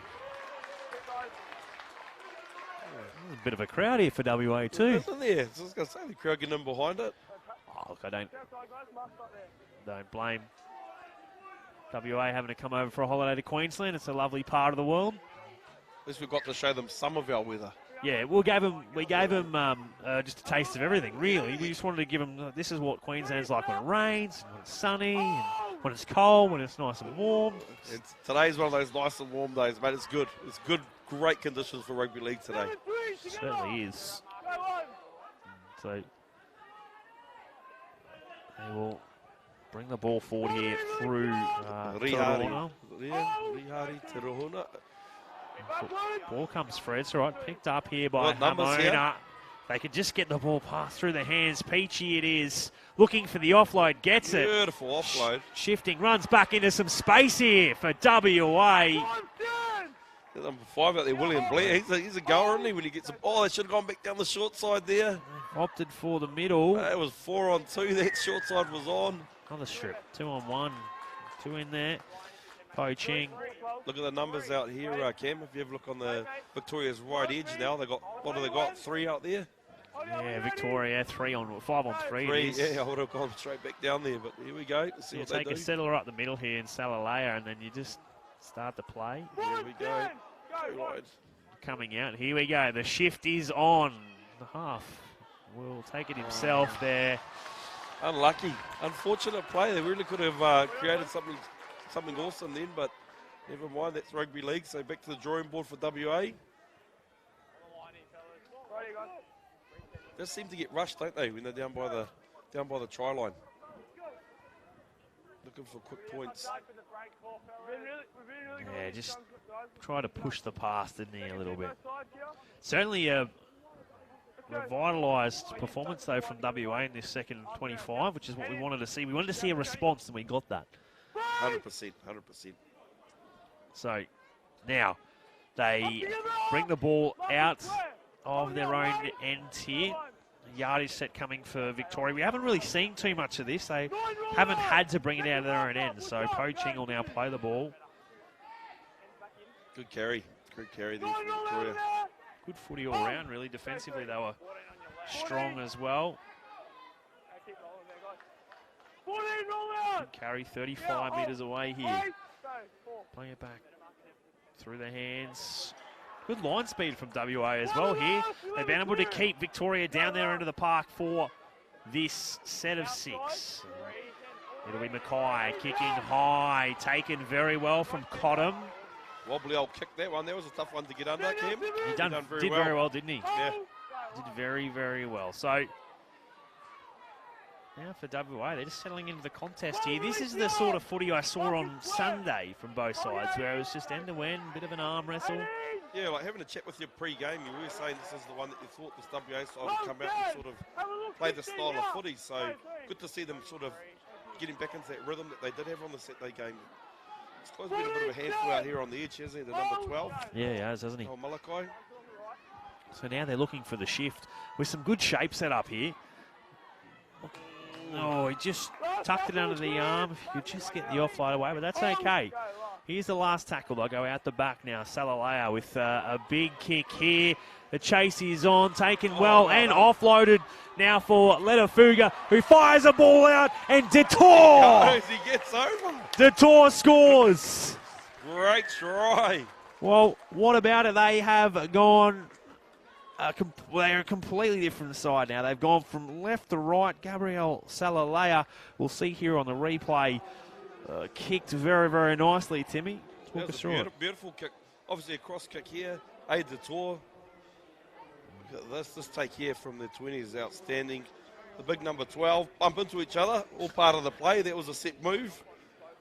A bit of a crowd here for WA too.
Isn't there? I was going to say, the crowd getting in behind it.
Oh, look, I don't blame WA having to come over for a holiday to Queensland. It's a lovely part of the world.
At least we've got to show them some of our weather.
Yeah, we gave them just a taste of everything, really. We just wanted to give them, this is what Queensland's like when it rains, when it's sunny, and when it's cold, when it's nice and warm.
Today's one of those nice and warm days, mate. It's good. It's good, great conditions for rugby league today.
It certainly is. So they will bring the ball forward here through
Rihari Tirohuna.
Ball comes Fred. It's all right. Picked up here by Hamona. They can just get the ball passed through their hands. Peachy it is. Looking for the offload. Gets it.
Beautiful offload.
Shifting. Runs back into some space here for WA.
Number 5 out there, William Blair. He's a goer, isn't he, when he gets a... Oh, they should have gone back down the short side there.
Opted for the middle.
It was 4-on-2. That short side was on.
Another strip. 2-on-1. 2 in there. Poaching.
Look at the numbers out here, Cam. If you have a look on the Victoria's right edge now, they got, what have they got? 3 out there?
Yeah, Victoria, 5 on 3.
3, yeah, I would have gone straight back down there, but here we go. Let's see what they do.
Take a settler up the middle here in Salalea, and then you just start to play.
Here we go. Right.
Coming out. Here we go. The shift is on. The half will take it himself there.
Unlucky. Unfortunate play. They really could have created something awesome then, but never mind. That's rugby league, so back to the drawing board for WA. They seem to get rushed, don't they, when they're down by the try line. Looking for quick points.
Yeah, just try to push the past, didn't he, a little bit. Certainly a revitalised performance, though, from WA in this second 25, which is what we wanted to see. We wanted to see a response, and we got that.
100%, 100%.
So now they bring the ball out of their own end here. Yardage set coming for Victoria. We haven't really seen too much of this. They haven't had to bring it out of their own end. So Poaching will now play the ball.
Good carry. Good carry there for Victoria.
Good footy all round, really. Defensively, they were strong as well. Good carry, 35 metres away here. Playing it back through the hands. Good line speed from WA as well here. They've been able to keep Victoria down there into the park for this set of 6. It'll be Mackay kicking high, taken very well from Cottam.
Wobbly old kick, that one. That was a tough one to get under, Cam.
He did very well, didn't he?
Yeah.
Did very, very well. So now for WA, they're just settling into the contest here. This is the sort of footy I saw on Sunday from both sides, where it was just end-to-end, bit of an arm wrestle.
Yeah, like having a chat with your pre-game, you were saying this is the one that you thought this WA side would come out and sort of play the style of footy. So good to see them sort of getting back into that rhythm that they did have on the Saturday game. It's close been a bit of a handful out here on the edge, hasn't he? The number 12.
Yeah, he has, hasn't he?
Oh, Malachi.
So now they're looking for the shift with some good shape set up here. Oh, he just tucked it under the arm. If you could just get the offload away, but that's okay. Here's the last tackle. They'll go out the back now. Salalaya with a big kick here. The chase is on, taken well and offloaded now for Letafuga, who fires a ball out, and Detour!
He gets over.
Detour scores.
Great try.
Well, what about it? They have gone... they're a completely different side now. They've gone from left to right. Gabriel Salalaya, we'll see here on the replay, kicked very, very nicely, Timmy.
That was a beautiful kick. Obviously a cross kick here. A Detour. This take here from the 20s is outstanding. The big number 12 bump into each other, all part of the play. That was a set move.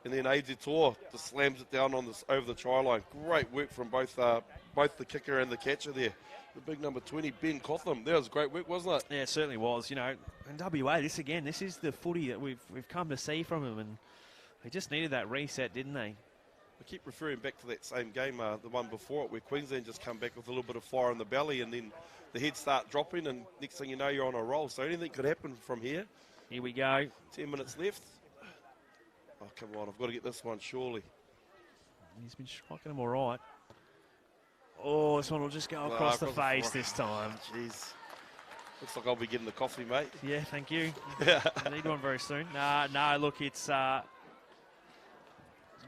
And then A Detour just slams it down on this over the try line. Great work from both the kicker and the catcher there. The big number 20, Ben Cotham. That was great work, wasn't it?
Yeah, it certainly was. You know, and WA, this is the footy that we've come to see from them, and they just needed that reset, didn't they?
I keep referring back to that same game, the one before it, where Queensland just come back with a little bit of fire in the belly, and then the heads start dropping, and next thing you know, you're on a roll. So anything could happen from here.
Here we go.
10 minutes left. Oh, come on, I've got to get this one, surely.
He's been striking them all right. Oh, this one will just go across the face this time.
Jeez. Looks like I'll be getting the coffee, mate.
Yeah, thank you. I need one very soon. No, look, it's a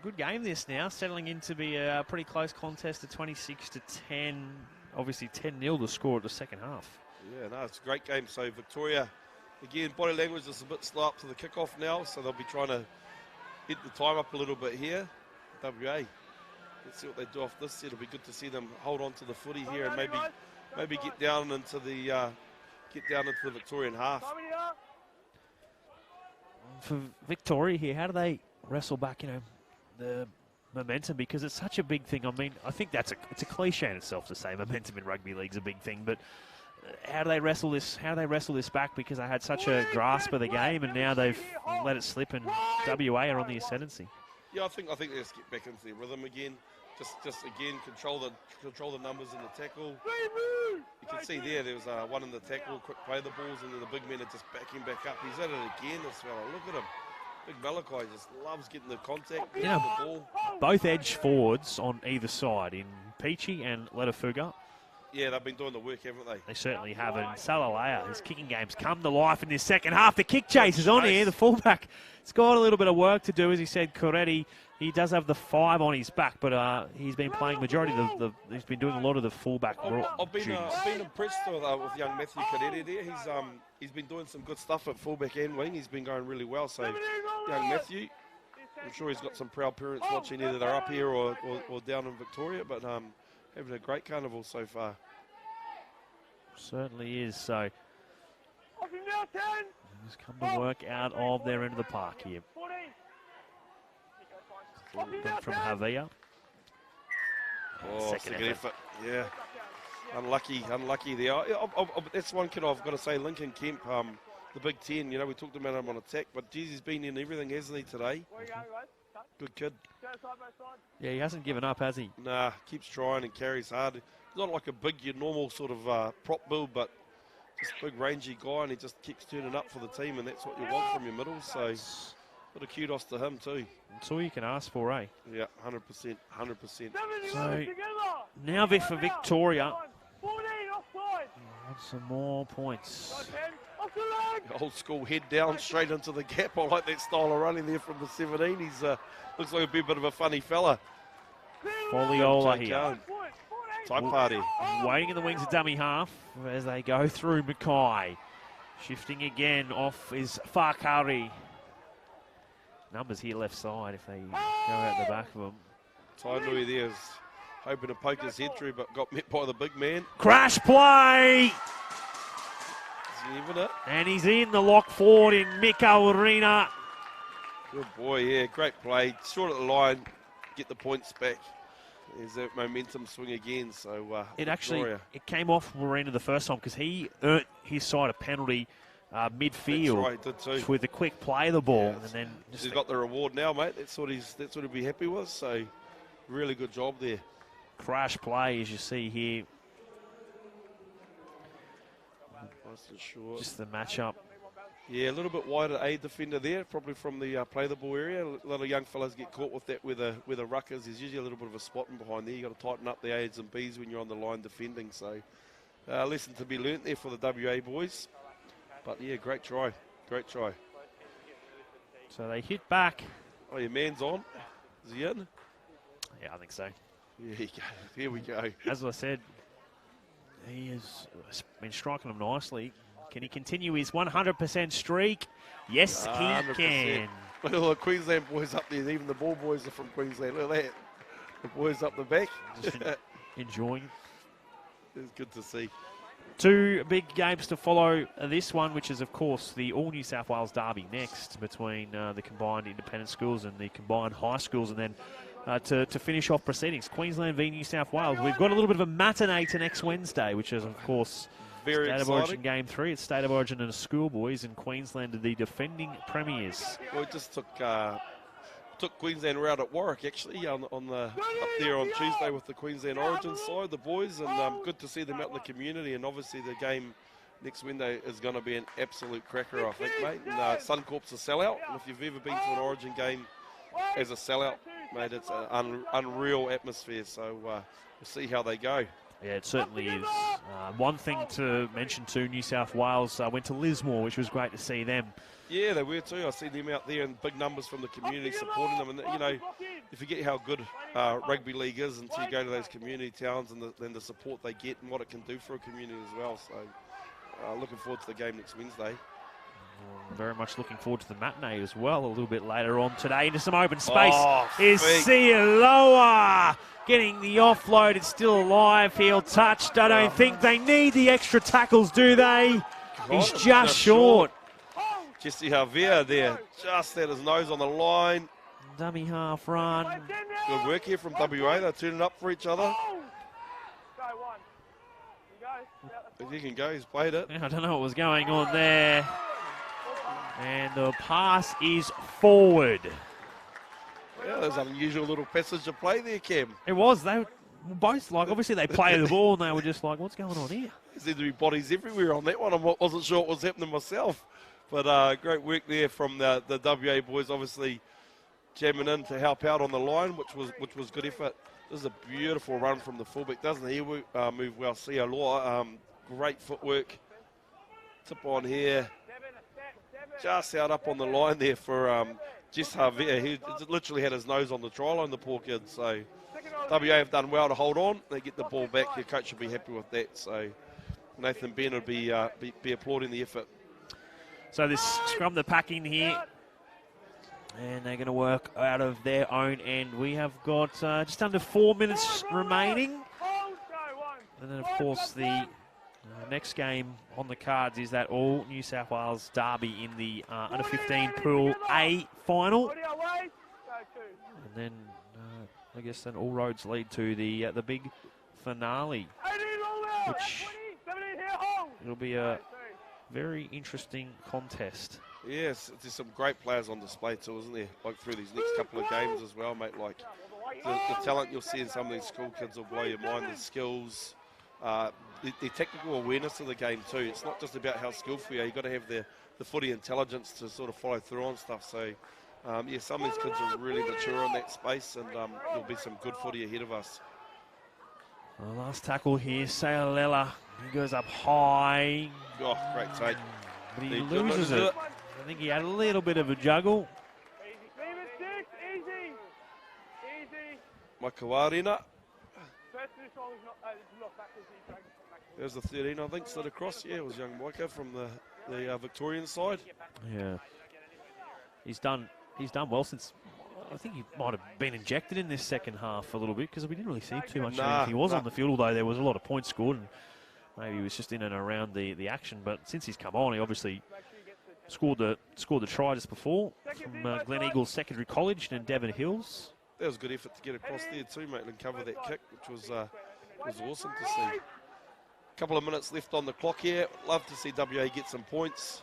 good game this now, settling into be a pretty close contest at 26-10. Obviously 10-0 the score at the second half.
Yeah, no, it's a great game. So Victoria, again, body language is a bit slow up to the kickoff now, so they'll be trying to hit the time up a little bit here. WA. Let's see what they do off this. It'll be good to see them hold on to the footy here and maybe get down into the Victorian half.
For Victoria here, how do they wrestle back, the momentum? Because it's such a big thing. I mean, I think it's a cliche in itself to say momentum in rugby league's a big thing, but how do they wrestle this? How do they wrestle this back? Because they had such a grasp of the game, and now they've let it slip, and WA are on the ascendancy.
Yeah, I think they just get back into their rhythm again. Just again control the numbers in the tackle. You can see there was one in the tackle, quick play the balls, and then the big men are just backing back up. He's at it again, this fella. Look at him. Big Malachi just loves getting the contact, getting the ball.
Both edge forwards on either side, in Peachy and Letafuga.
Yeah, they've been doing the work, haven't they?
They certainly have. And Salalaya, his kicking game's come to life in this second half. The kick chase is on here. The fullback has got a little bit of work to do, as he said. Coretti, he does have the 5 on his back, but he's been playing majority of he's been doing a lot of the fullback duties.
I've been impressed with young Matthew Coretti there. he's been doing some good stuff at fullback and wing. He's been going really well. So, young Matthew, I'm sure he's got some proud parents watching, either they're up here or down in Victoria, but having a great carnival so far.
Certainly is. So he's come to work out of their end of the park here. From Javier.
Oh, second effort. Yeah. Unlucky there. That's one kid I've got to say, Lincoln Kemp, the Big Ten. You know, we talked about him on attack, but geez, he's been in everything, hasn't he, today? Good kid.
Yeah, he hasn't given up, has he?
Nah, keeps trying and carries hard. He's not like a big, your normal sort of prop build, but just a big, rangy guy, and he just keeps turning up for the team, and that's what you want from your middle. So, bit of kudos to him too.
That's all you can ask for, eh?
Yeah, 100%, 100%.
So, now for Victoria. Want some more points.
Old school head down, straight into the gap. I like that style of running there from the 17. He's looks like a bit of a funny fella.
Foliola here.
Type party.
Waiting in the wings of dummy half as they go through Mackay. Shifting again off is Fakari. Numbers here left side if they go out the back of them.
Tainui there's hoping to poke his head through, but got met by the big man.
Crash play!
Is he even it?
And he's in the lock forward in Miko Arena.
Good boy, yeah, great play. Short at the line, get the points back. There's that momentum swing again. So
it came off Marina the first time because he earned his side a penalty midfield.
That's right, did too.
With a quick play of the ball,
Yeah,
and then
he's got the reward now, mate. That's what he'll be happy with. So really good job there.
Crash play, as you see here.
Nice and short.
Just the matchup.
Yeah, a little bit wider A defender there, probably from the play the ball area. A lot of young fellas get caught with that with a ruckers. There's usually a little bit of a spotting behind there. You got to tighten up the A's and B's when you're on the line defending. So, lesson to be learnt there for the WA boys. But yeah, great try, great try.
So they hit back.
Oh, your man's on. Is he in?
Yeah, I think so.
Here we go.
As I said, he has been striking them nicely. Can he continue his 100% streak? Yes, he
100%.
can.
Look at all the Queensland boys up there. Even the ball boys are from Queensland. Look at that. The boys up the back.
Just enjoying.
It's good to see.
Two big games to follow this one, which is, of course, the All New South Wales derby next between the combined independent schools and the combined high schools. And then to finish off proceedings, Queensland v New South Wales. We've got a little bit of a matinee to next Wednesday, which is, of course,
very
State
exciting.
of Origin Game 3. It's State of Origin and Schoolboys, and Queensland are the defending premiers.
Well, we just took Queensland around at Warwick, actually, up there on Tuesday with the Queensland Origin side, the boys, and good to see them out in the community. And obviously the game next Wednesday is going to be an absolute cracker, I think, mate. And Suncorp's a sellout, and if you've ever been to an Origin game as a sellout, mate, it's an unreal atmosphere. So we'll see how they go.
Yeah, it certainly is. One thing to mention too, New South Wales went to Lismore, which was great to see them.
Yeah, they were too. I see them out there and big numbers from the community supporting them. And, you know, you forget how good rugby league is until you go to those community towns and then the support they get and what it can do for a community as well. So looking forward to the game next Wednesday.
Very much looking forward to the matinee as well a little bit later on today. Into some open space is
feet.
Sialoa getting the offload. It's still alive. Heel touched. I don't think they need the extra tackles, do they? He's just short.
Jesse Javier there, just had his nose on the line.
Dummy half run.
Good work here from WA. They're turning up for each other. If he can go, he's played it.
I don't know what was going on there. And the pass is forward.
Yeah, there's an unusual little passage of play there, Cam.
It was. They were both like, obviously they play the ball and they were just like, what's going on here?
There seemed to be bodies everywhere on that one. I wasn't sure what was happening myself. But great work there from the WA boys, obviously jamming in to help out on the line, which was good effort. This is a beautiful run from the fullback, doesn't he? Move well. Sialoa, great footwork. Tip on here. Just out up on the line there for Jess Javier. He literally had his nose on the try line, the poor kid. So WA have done well to hold on. They get the ball back. Your coach will be happy with that. So Nathan Ben will be applauding the effort.
So this scrum the pack in here. And they're going to work out of their own end. We have got just under 4 minutes remaining. And then, of course, the next game on the cards is that all New South Wales derby in the under 15 Pool A final. And then I guess then all roads lead to the big finale, which it'll be a very interesting contest.
Yes, there's some great players on display too, isn't there? Like through these next couple of games as well, mate. Like the talent you'll see in some of these school kids will blow your mind. The skills, the technical awareness of the game too. It's not just about how skillful you are. You've got to have the footy intelligence to sort of follow through on stuff. So, yeah, some of these kids are really mature in that space, and there'll be some good footy ahead of us.
The last tackle here, Sayalella. He goes up high.
Oh, great take.
But he loses it. I think he had a little bit of a juggle.
Makawarina. There's the 13, I think, slid across. Yeah, it was young Micah from the Victorian side.
Yeah. He's done well since, I think he might have been injected in this second half a little bit because we didn't really see too much of him. He was on the field, although there was a lot of points scored, and maybe he was just in and around the action. But since he's come on, he obviously scored the try just before from Glen Eagles Secondary College and Devon Hills.
That was a good effort to get across there too, mate, and cover that kick, which was awesome to see. Couple of minutes left on the clock here. Love to see WA get some points.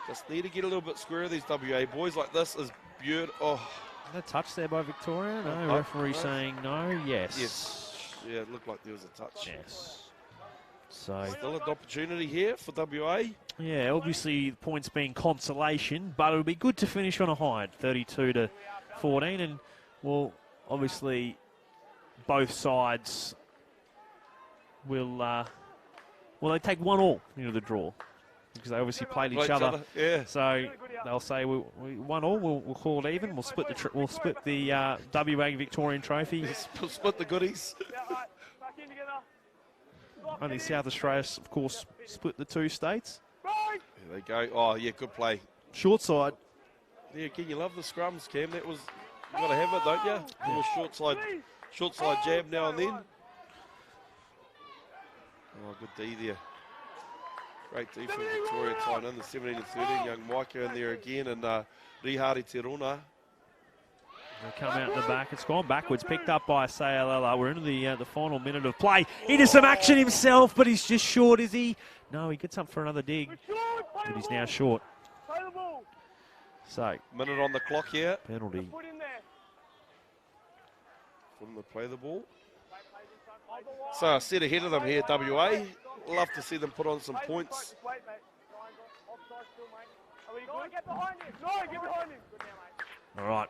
Just need to get a little bit square of these WA boys. Like this is beautiful. Oh.
No touch there by Victoria. No, referee saying no. Yes.
Yes. Yeah, it looked like there was a touch.
Yes. So
still an opportunity here for WA.
Yeah, obviously points being consolation, but it'll be good to finish on a high at 32-14, and well, obviously both sides will they take 1-1 into the draw because they obviously played each other.
Yeah.
So they'll say we 1-1. We'll call it even. We'll split the WA Victorian Trophy.
We'll split the goodies.
Only South Australia, of course, split the two states.
There they go. Oh, yeah, good play.
Short side.
Yeah, again, you love the scrums, Cam. That was, you got to have it, don't you? A little short side jab now and then. Oh, good D there. Great D from Victoria tying in the 17 and 13. Young Micah in there again, and Rihari Teruna.
They come out the back. It's gone backwards. Picked up by Sayalella. We're into the final minute of play. Into some action himself, but he's just short, is he? No, he gets up for another dig, but he's now short. So,
minute on the clock here.
Penalty.
For them to play the ball. So, a set ahead of them here, WA. Love to see them put on some points.
All right.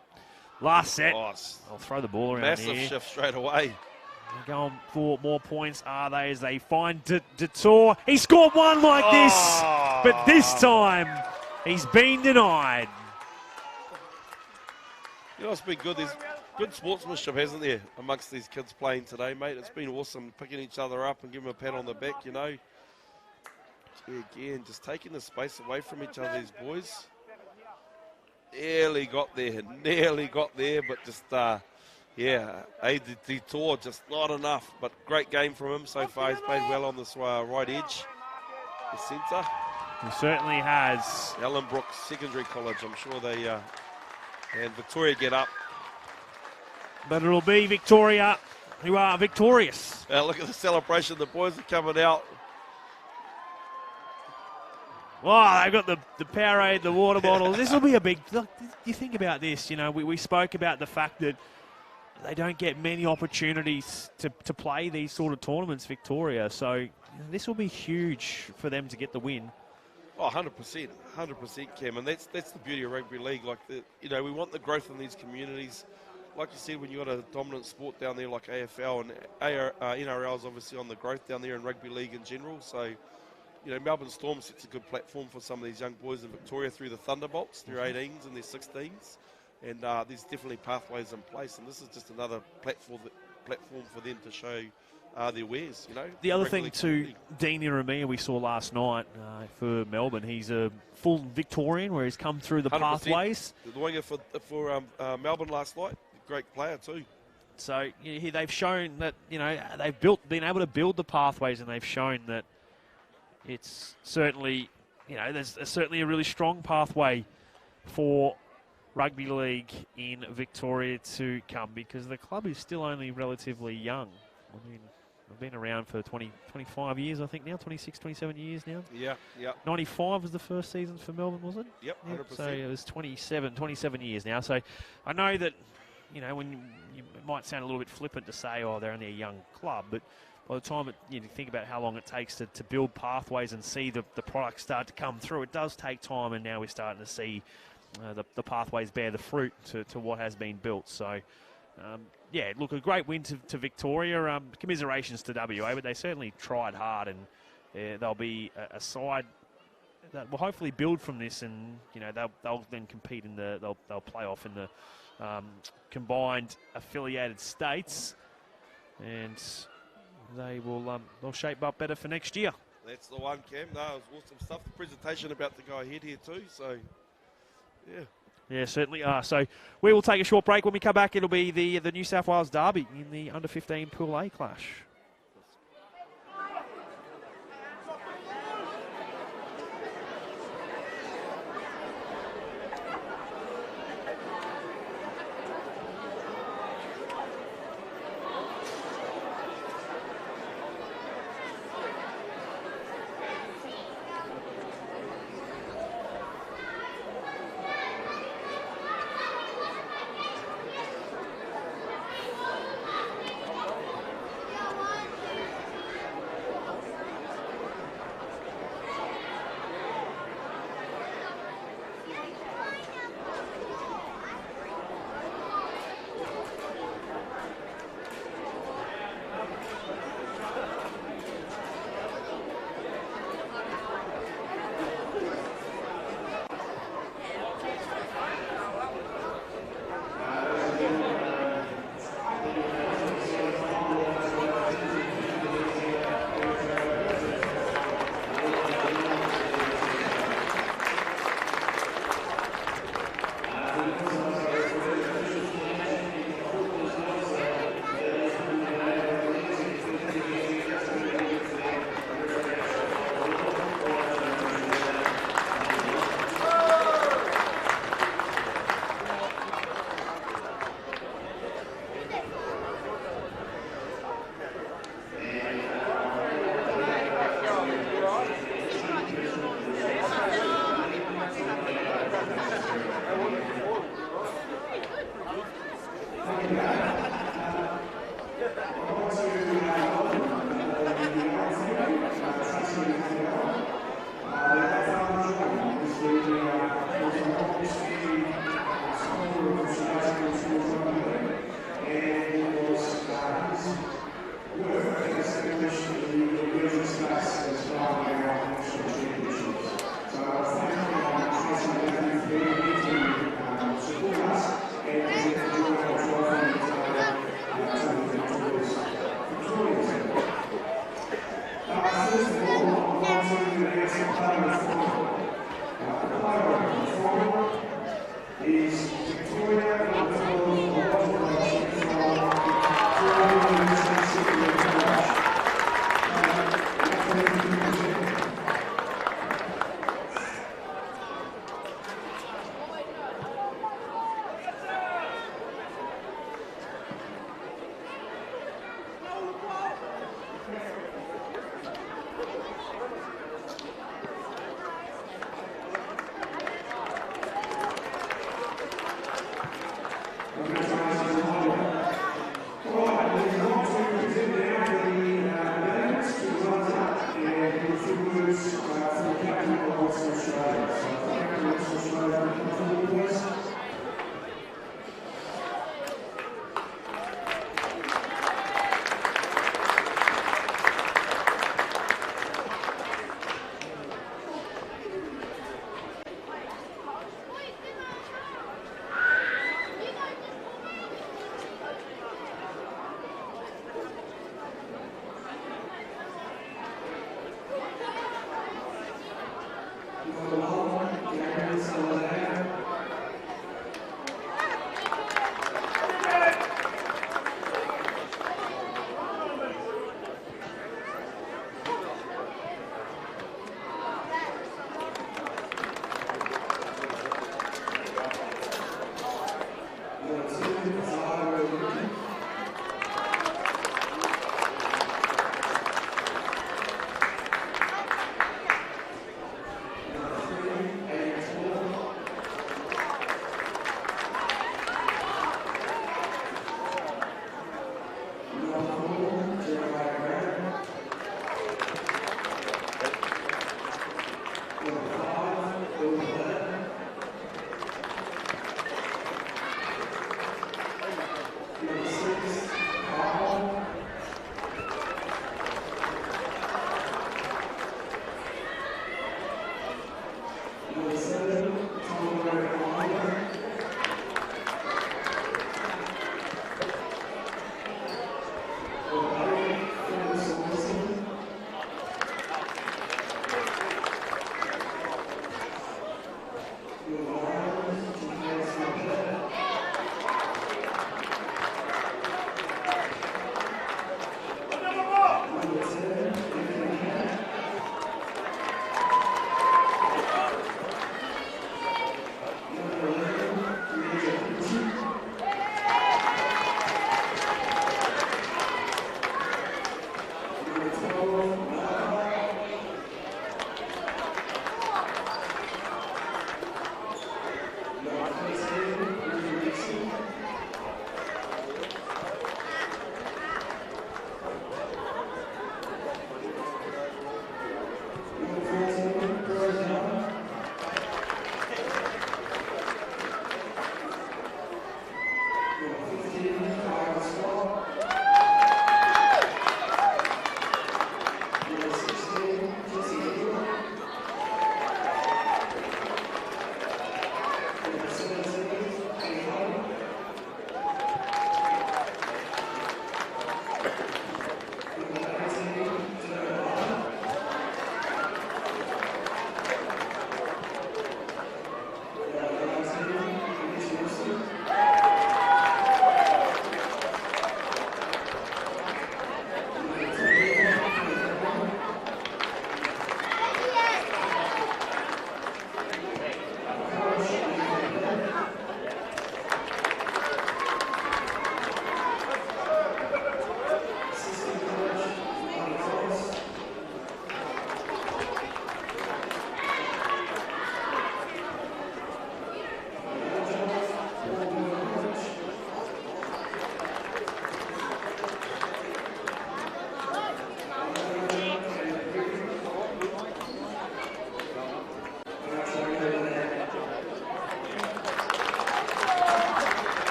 Last set.
Nice.
I'll throw the ball around
Massive
here.
shift straight away.
They're going for more points, are they, as they find Detour. He scored one like this, but this time he's been denied.
You know, it's been good. There's good sportsmanship, hasn't there, amongst these kids playing today, mate. It's been awesome picking each other up and giving them a pat on the back, you know. Again, just taking the space away from each other, these boys. Nearly got there, but just, yeah, the detour, just not enough. But great game from him so far. He's played well on this right edge, the centre.
He certainly has.
Ellenbrook Secondary College, I'm sure they, and Victoria get up.
But it'll be Victoria who are victorious.
Look at the celebration. The boys are coming out.
Oh, they've got the Powerade, the water bottles. This will be a big... Look, you think about this, you know, we spoke about the fact that they don't get many opportunities to play these sort of tournaments, Victoria. So you know, this will be huge for them to get the win.
Oh, 100%, Cam. And that's the beauty of rugby league. Like, you know, we want the growth in these communities. Like you said, when you've got a dominant sport down there like AFL and NRL is obviously on the growth down there in rugby league in general. So, you know, Melbourne Storm sets a good platform for some of these young boys in Victoria through the Thunderbolts, their 18s and their 16s. And there's definitely pathways in place. And this is just another platform for them to show their wares,
The other
rugby
thing
league
to
community.
Dean Iramia we saw last night for Melbourne, he's a full Victorian where he's come through the
100%.
pathways.
The winger for Melbourne last night, great player too.
So they've shown that they've been able to build the pathways, and they've shown that it's certainly there's certainly a really strong pathway for rugby league in Victoria to come, because the club is still only relatively young. I mean, I've been around for 25 years, I think now, 26, 27 years now.
Yeah.
95 was the first season for Melbourne, was it?
Yep, 100%.
So it was 27 years now. So I know that, when it might sound a little bit flippant to say, oh, they're only a young club, but by the time you think about how long it takes to build pathways and see the product start to come through, it does take time, and now we're starting to see the pathways bear the fruit to what has been built. So, look, a great win to Victoria. Commiserations to WA, but they certainly tried hard, and they'll be a side that will hopefully build from this, and they'll then compete in they'll play off in the combined affiliated states, and they'll shape up better for next year.
That's the one, Cam. No, it was awesome stuff. The presentation about to go ahead here too, so yeah.
Yeah, certainly are. So we will take a short break. When we come back, it'll be the New South Wales Derby in the under-15 Pool A clash.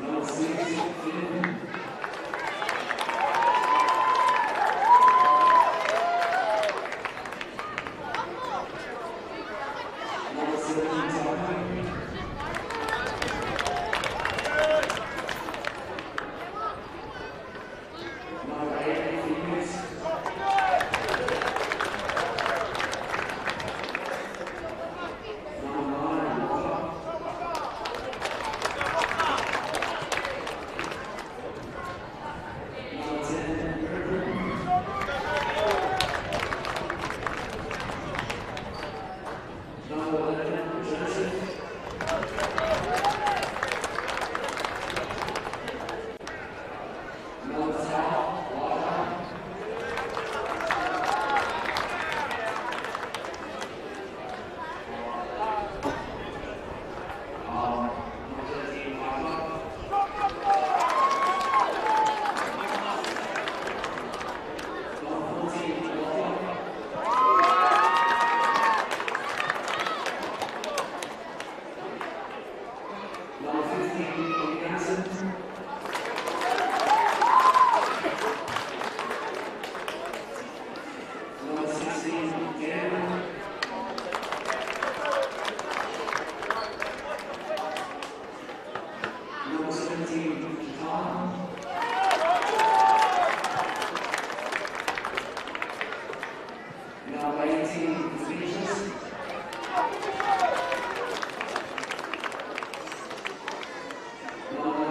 Number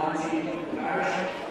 19, Marsh.